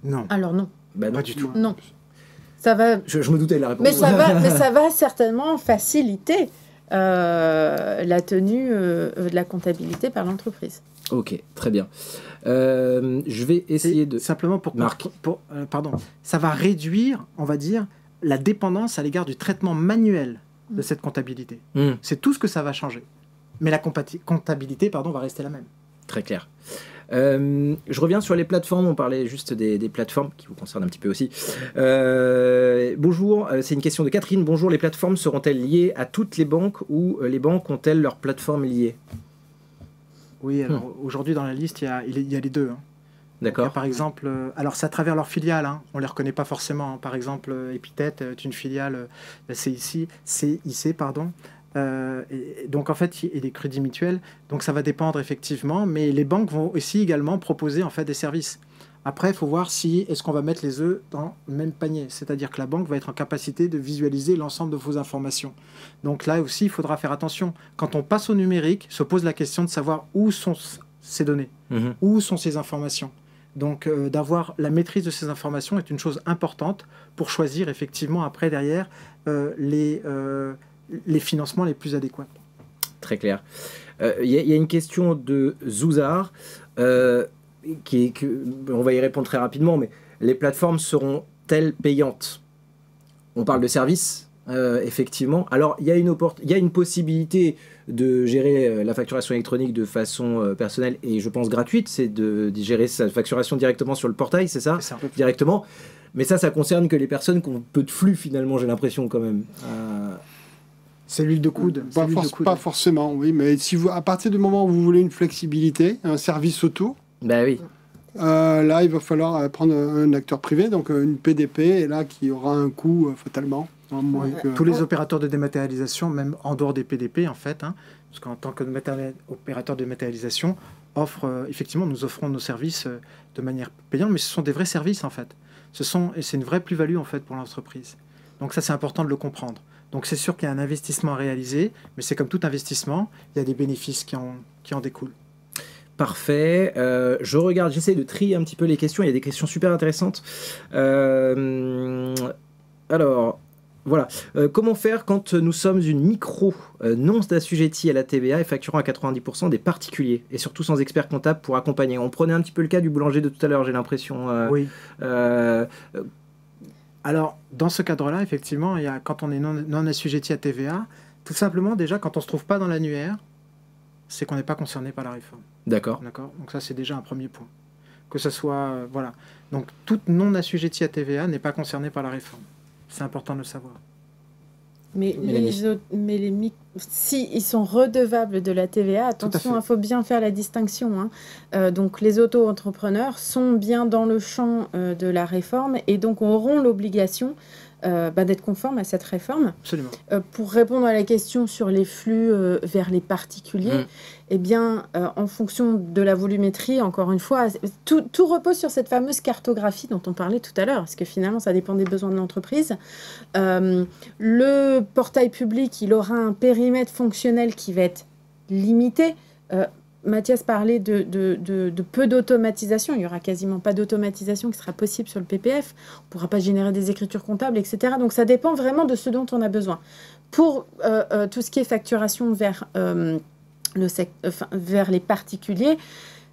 Non. Alors non. Bah non. Pas du tout. Non. Ça va... Je me doutais de la réponse. Mais ça va certainement faciliter la tenue de la comptabilité par l'entreprise. Ok, très bien. Je vais essayer de... Simplement pardon. Ça va réduire, on va dire, la dépendance à l'égard du traitement manuel de cette comptabilité. C'est tout ce que ça va changer. Mais la comptabilité, va rester la même. Très clair. Je reviens sur les plateformes, on parlait juste des plateformes qui vous concernent un petit peu aussi. Bonjour, c'est une question de Catherine. Bonjour, les plateformes seront-elles liées à toutes les banques ou les banques ont-elles leurs plateformes liées? Oui, alors aujourd'hui dans la liste, il y a les deux. Hein. D'accord. Par exemple, alors c'est à travers leurs filiales, hein. On ne les reconnaît pas forcément. Hein. Par exemple, Epithet est une filiale CIC, pardon. Et donc en fait, il y a des crédits mutuels, donc ça va dépendre effectivement, mais les banques vont aussi également proposer en fait des services. Après, il faut voir si est-ce qu'on va mettre les œufs dans le même panier, c'est-à-dire que la banque va être en capacité de visualiser l'ensemble de vos informations. Donc là aussi, il faudra faire attention. Quand on passe au numérique, se pose la question de savoir où sont ces données, où sont ces informations. Donc d'avoir la maîtrise de ces informations est une chose importante pour choisir effectivement après derrière les financements les plus adéquats. Très clair. Il y a une question de Zouzar, on va y répondre très rapidement, mais les plateformes seront-elles payantes? On parle de services, effectivement. Alors, il y a une possibilité de gérer la facturation électronique de façon personnelle et je pense gratuite, c'est de gérer sa facturation directement sur le portail, c'est ça? Directement. Mais ça concerne que les personnes qui ont peu de flux, finalement, j'ai l'impression quand même. C'est l'huile de coude. Pas forcément, oui, mais à partir du moment où vous voulez une flexibilité, un service auto, bah oui. Là, il va falloir prendre un acteur privé, donc une PDP, et là, qui aura un coût fatalement. Tous les opérateurs de dématérialisation, même en dehors des PDP, en fait, hein, parce qu'en tant qu'opérateur de dématérialisation, nous offrons nos services de manière payante, mais ce sont des vrais services, en fait. Et c'est une vraie plus-value, en fait, pour l'entreprise. Donc ça, c'est important de le comprendre. Donc c'est sûr qu'il y a un investissement à réaliser, mais c'est comme tout investissement, il y a des bénéfices qui en découlent. Parfait. Je regarde, j'essaie de trier un petit peu les questions. Il y a des questions super intéressantes. Alors, voilà. Comment faire quand nous sommes une micro non assujettie à la TVA et facturant à 90% des particuliers, et surtout sans expert comptable pour accompagner? On prenait un petit peu le cas du boulanger de tout à l'heure, j'ai l'impression. Oui. Alors, dans ce cadre-là, effectivement, quand on est non assujetti à TVA, tout simplement, déjà, quand on ne se trouve pas dans l'annuaire, c'est qu'on n'est pas concerné par la réforme. D'accord. Donc ça, c'est déjà un premier point. Que ce soit... voilà. Donc, toute non assujetti à TVA n'est pas concernée par la réforme. C'est important de le savoir. Mais si ils sont redevables de la TVA, attention, il faut bien faire la distinction. Hein. Donc les auto-entrepreneurs sont bien dans le champ de la réforme et donc auront l'obligation d'être conformes à cette réforme. Absolument. Pour répondre à la question sur les flux vers les particuliers, eh bien, en fonction de la volumétrie, encore une fois, tout repose sur cette fameuse cartographie dont on parlait tout à l'heure, parce que finalement, ça dépend des besoins de l'entreprise. Le portail public, il aura un périmètre fonctionnel qui va être limité. Mathias parlait de peu d'automatisation. Il n'y aura quasiment pas d'automatisation qui sera possible sur le PPF. On ne pourra pas générer des écritures comptables, etc. Donc, ça dépend vraiment de ce dont on a besoin. Pour tout ce qui est facturation vers les particuliers,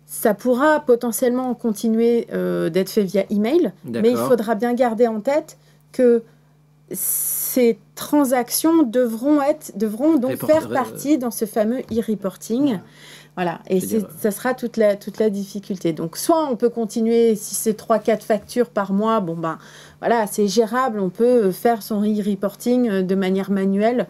ça pourra potentiellement continuer d'être fait via email, mais il faudra bien garder en tête que ces transactions devront donc faire partie dans ce fameux e-reporting. Voilà, et ça sera toute la difficulté. Donc, soit on peut continuer, si c'est 3-4 factures par mois, bon ben voilà, c'est gérable, on peut faire son e-reporting de manière manuelle,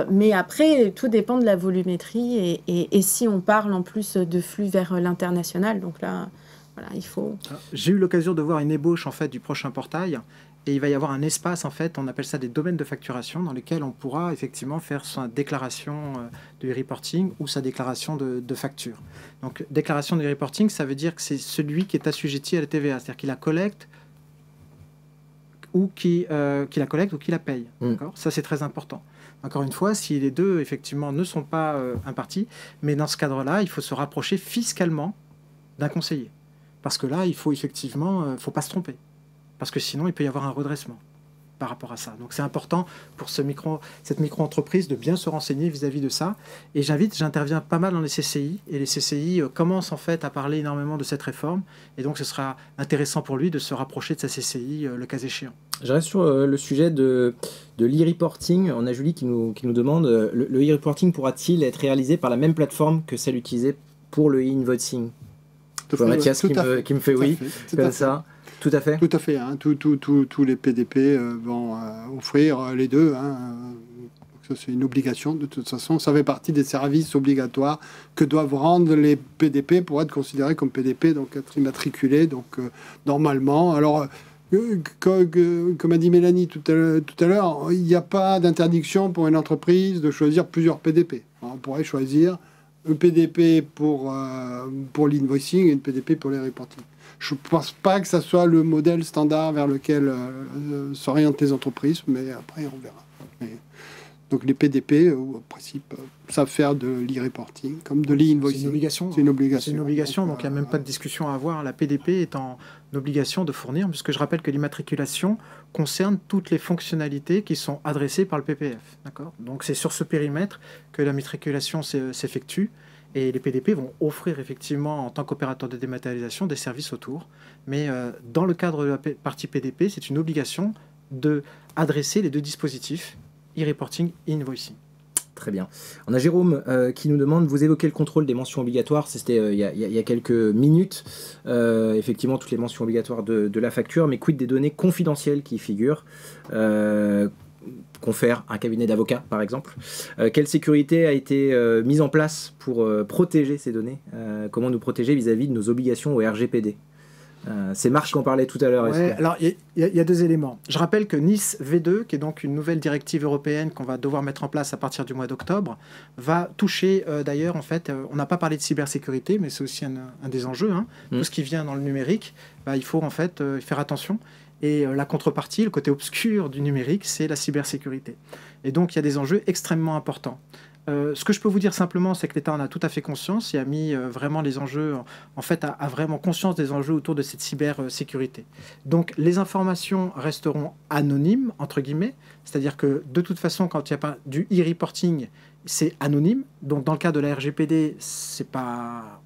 mais après, tout dépend de la volumétrie et si on parle en plus de flux vers l'international, donc là, voilà, il faut... J'ai eu l'occasion de voir une ébauche en fait du prochain portail. Et il va y avoir un espace, en fait, on appelle ça des domaines de facturation, dans lesquels on pourra effectivement faire sa déclaration de reporting ou sa déclaration de facture. Donc, déclaration de reporting, ça veut dire que c'est celui qui est assujetti à la TVA, c'est-à-dire qu'il la collecte ou qui la paye. Ça, c'est très important. Encore une fois, si les deux, effectivement, ne sont pas impartis, mais dans ce cadre-là, il faut se rapprocher fiscalement d'un conseiller. Parce que là, il faut effectivement, faut pas se tromper. Parce que sinon, il peut y avoir un redressement par rapport à ça. Donc, c'est important pour cette micro-entreprise de bien se renseigner vis-à-vis de ça. Et j'interviens pas mal dans les CCI. Et les CCI commencent en fait à parler énormément de cette réforme. Et donc, ce sera intéressant pour lui de se rapprocher de sa CCI le cas échéant. Je reste sur le sujet de l'e-reporting. On a Julie qui nous demande, le e-reporting pourra-t-il être réalisé par la même plateforme que celle utilisée pour le e-invoicing? Mathias qui me fait oui, comme ça. Tout à fait. Tout à fait. Hein. Tous les PDP vont offrir les deux. Hein. Ça, c'est une obligation. De toute façon, ça fait partie des services obligatoires que doivent rendre les PDP pour être considérés comme PDP, donc être immatriculés. Donc, normalement. Alors, comme a dit Mélanie tout à l'heure, il n'y a pas d'interdiction pour une entreprise de choisir plusieurs PDP. On pourrait choisir un PDP pour l'invoicing et une PDP pour les reporting. Je ne pense pas que ça soit le modèle standard vers lequel s'orientent les entreprises, mais après, on verra. Donc, les PDP, en principe, savent faire de l'e-reporting, comme de l'e-invoicing. C'est une obligation. C'est une obligation. C'est une obligation, donc il n'y a même pas de discussion à avoir. La PDP est en obligation de fournir, puisque je rappelle que l'immatriculation concerne toutes les fonctionnalités qui sont adressées par le PPF. D'accord ? Donc, c'est sur ce périmètre que la matriculation s'effectue. Et les PDP vont offrir effectivement, en tant qu'opérateur de dématérialisation, des services autour. Mais dans le cadre de la partie PDP, c'est une obligation d'adresser les deux dispositifs, e-reporting et invoicing. Très bien. On a Jérôme qui nous demande, vous évoquez le contrôle des mentions obligatoires, c'était il y a quelques minutes, effectivement toutes les mentions obligatoires de la facture, mais quid des données confidentielles qui figurent confère un cabinet d'avocats, par exemple. Quelle sécurité a été mise en place pour protéger ces données? Comment nous protéger vis-à-vis de nos obligations au RGPD? C'est Marc qui en parlait tout à l'heure. Ouais, alors, il y a deux éléments. Je rappelle que NIS V2, qui est donc une nouvelle directive européenne qu'on va devoir mettre en place à partir du mois d'octobre, va toucher, d'ailleurs, en fait, on n'a pas parlé de cybersécurité, mais c'est aussi un des enjeux. Hein. Tout ce qui vient dans le numérique, il faut en fait faire attention. Et la contrepartie, le côté obscur du numérique, c'est la cybersécurité. Et donc, il y a des enjeux extrêmement importants. Ce que je peux vous dire simplement, c'est que l'État en a tout à fait conscience et a mis vraiment les enjeux, en fait, a vraiment conscience des enjeux autour de cette cybersécurité. Donc, les informations resteront anonymes, entre guillemets, c'est-à-dire que de toute façon, quand il n'y a pas du e-reporting, c'est anonyme. Donc, dans le cas de la RGPD, c'est pas...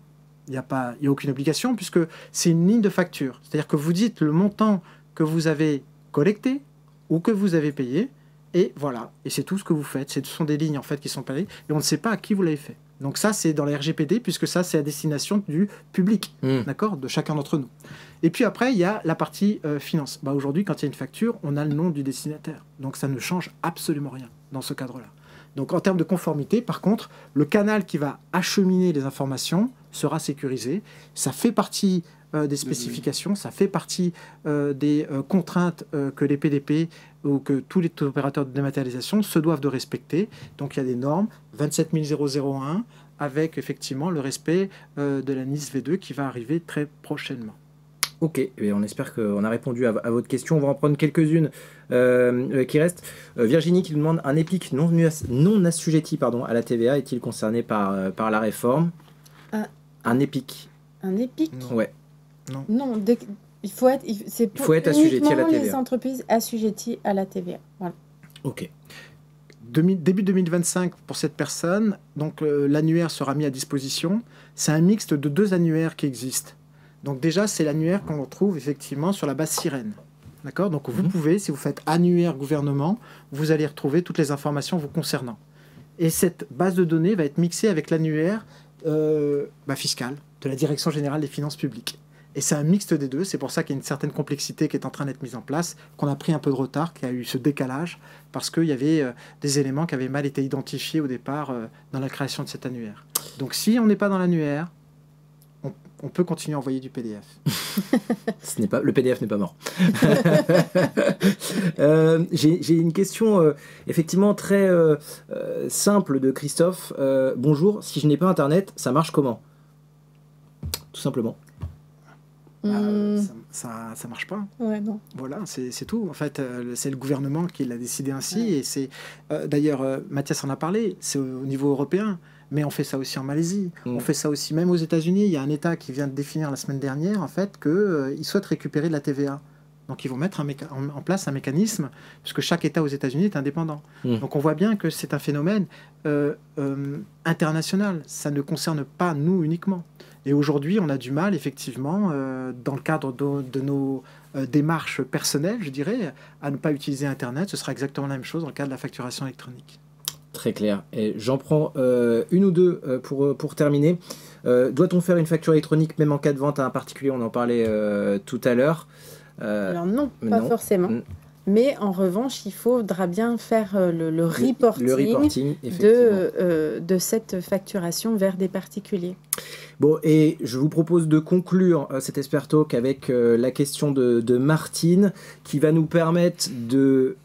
il n'y a aucune obligation puisque c'est une ligne de facture. C'est-à-dire que vous dites le montant que vous avez collecté ou que vous avez payé, et voilà, et c'est tout ce que vous faites. Ce sont des lignes en fait qui sont payées, et on ne sait pas à qui vous l'avez fait. Donc ça, c'est dans la RGPD, puisque ça, c'est à destination du public, d'accord, de chacun d'entre nous. Et puis après, il y a la partie finance. Aujourd'hui, quand il y a une facture, on a le nom du destinataire. Donc ça ne change absolument rien dans ce cadre-là. Donc en termes de conformité, par contre, le canal qui va acheminer les informations sera sécurisé. Ça fait partie des spécifications, ça fait partie des contraintes que les PDP ou que tous les opérateurs de dématérialisation se doivent de respecter. Donc il y a des normes 27001 avec effectivement le respect de la NIS V2 qui va arriver très prochainement. Ok, et on espère qu'on a répondu à votre question. On va en prendre quelques-unes qui restent. Virginie qui nous demande, un EPIC non assujetti à la TVA est-il concerné par la réforme? Un EPIC. Un EPIC? Ouais. Non, il faut être assujetti à la TVA. Les entreprises assujetties à la TVA. Voilà. Ok. Début 2025 pour cette personne, donc l'annuaire sera mis à disposition. C'est un mixte de 2 annuaires qui existent. Donc déjà, c'est l'annuaire qu'on retrouve effectivement sur la base Sirène. D'accord ? Donc vous pouvez, si vous faites annuaire gouvernement, vous allez retrouver toutes les informations vous concernant. Et cette base de données va être mixée avec l'annuaire Fiscale, de la Direction générale des finances publiques. Et c'est un mixte des deux, c'est pour ça qu'il y a une certaine complexité qui est en train d'être mise en place, qu'on a pris un peu de retard, qu'il y a eu ce décalage, parce qu'il y avait des éléments qui avaient mal été identifiés au départ dans la création de cet annuaire. Donc si on n'est pas dans l'annuaire, on peut continuer à envoyer du PDF. Le PDF n'est pas mort. J'ai une question effectivement très simple de Christophe. Bonjour, si je n'ai pas Internet, ça marche comment? Tout simplement. Ça marche pas. Ouais, non. Voilà, c'est tout. En fait, c'est le gouvernement qui l'a décidé ainsi. Ouais. Et c'est d'ailleurs, Mathias en a parlé, c'est au niveau européen. Mais on fait ça aussi en Malaisie. On fait ça aussi même aux États-Unis. Il y a un État qui vient de définir la semaine dernière en fait qu'il souhaite récupérer de la TVA. Donc ils vont mettre en place un mécanisme, puisque chaque État aux États-Unis est indépendant. Donc on voit bien que c'est un phénomène international. Ça ne concerne pas nous uniquement. Et aujourd'hui, on a du mal, effectivement, dans le cadre de nos démarches personnelles, je dirais, à ne pas utiliser Internet. Ce sera exactement la même chose dans le cas de la facturation électronique. Très clair. Et j'en prends une ou deux pour terminer. Doit-on faire une facture électronique même en cas de vente à un particulier? On en parlait tout à l'heure. Alors non, pas forcément. Mais en revanche, il faudra bien faire le reporting de cette facturation vers des particuliers. Bon, et je vous propose de conclure cet Expert Talk avec la question de Martine, qui va nous permettre de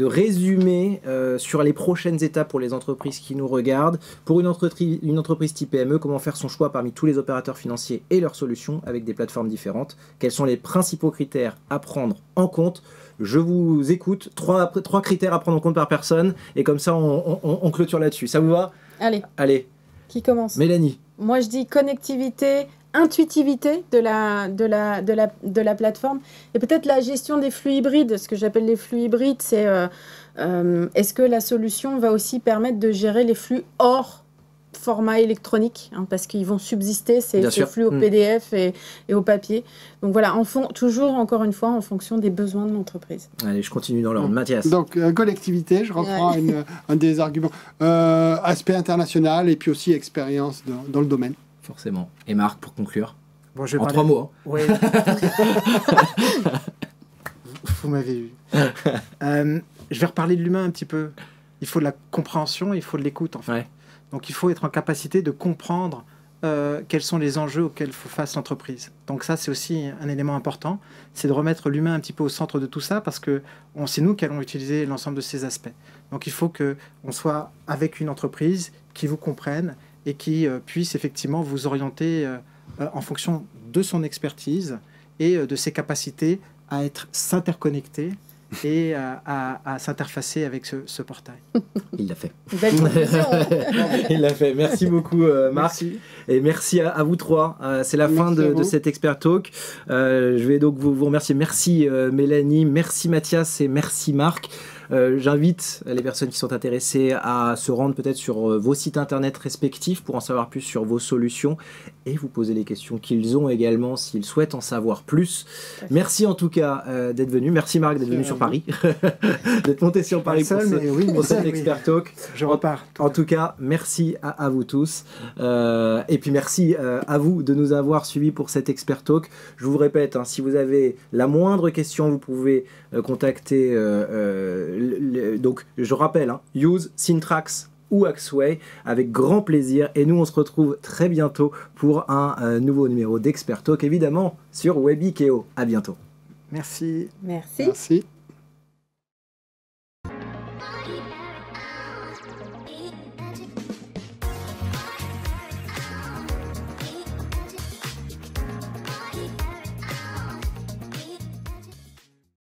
résumer sur les prochaines étapes pour les entreprises qui nous regardent. Pour une entreprise type PME, comment faire son choix parmi tous les opérateurs financiers et leurs solutions avec des plateformes différentes? Quels sont les principaux critères à prendre en compte? Je vous écoute. Trois critères à prendre en compte par personne. Et comme ça, on clôture là-dessus. Ça vous va? Allez. Qui commence? Mélanie. Moi, je dis connectivité, intuitivité de la plateforme et peut-être la gestion des flux hybrides. Ce que j'appelle les flux hybrides, c'est est-ce que la solution va aussi permettre de gérer les flux hors format électronique, parce qu'ils vont subsister ces flux au PDF et au papier. Donc voilà, toujours encore une fois en fonction des besoins de l'entreprise. Allez, je continue dans l'ordre. Mathias. Donc connectivité, je reprends un des arguments. Aspect international et puis aussi expérience dans le domaine. Forcément. Et Marc, pour conclure, bon, je vais en 3 mots. Oui. Vous m'avez eu. Je vais reparler de l'humain un petit peu. Il faut de la compréhension, il faut de l'écoute en fait. Ouais. Donc il faut être en capacité de comprendre quels sont les enjeux auxquels faut face l'entreprise. Donc ça, c'est aussi un élément important, c'est de remettre l'humain un petit peu au centre de tout ça, parce que c'est nous qui allons utiliser l'ensemble de ces aspects. Donc il faut qu'on soit avec une entreprise qui vous comprenne et qui puisse effectivement vous orienter en fonction de son expertise et de ses capacités à s'interconnecter et à s'interfacer avec ce portail. Il l'a fait. Il l'a fait. Merci beaucoup, Marc. Merci. Et merci à vous trois. C'est la fin de cet Expert Talk. Je vais donc vous remercier. Merci Mélanie, merci Mathias et merci Marc. J'invite les personnes qui sont intéressées à se rendre peut-être sur vos sites internet respectifs pour en savoir plus sur vos solutions et vous poser les questions qu'ils ont également s'ils souhaitent en savoir plus. Merci en tout cas d'être venu. Merci Marc d'être venu sur Paris, d'être monté sur Paris pour cet Expert Talk. Je repars. En tout cas, merci à vous tous. Et puis merci à vous de nous avoir suivis pour cet Expert Talk. Je vous répète, si vous avez la moindre question, vous pouvez contacter donc je rappelle, Use, Syntrax ou Axway avec grand plaisir, et nous on se retrouve très bientôt pour un nouveau numéro d'Expert Talk, évidemment sur Webikeo. À bientôt. Merci. Merci.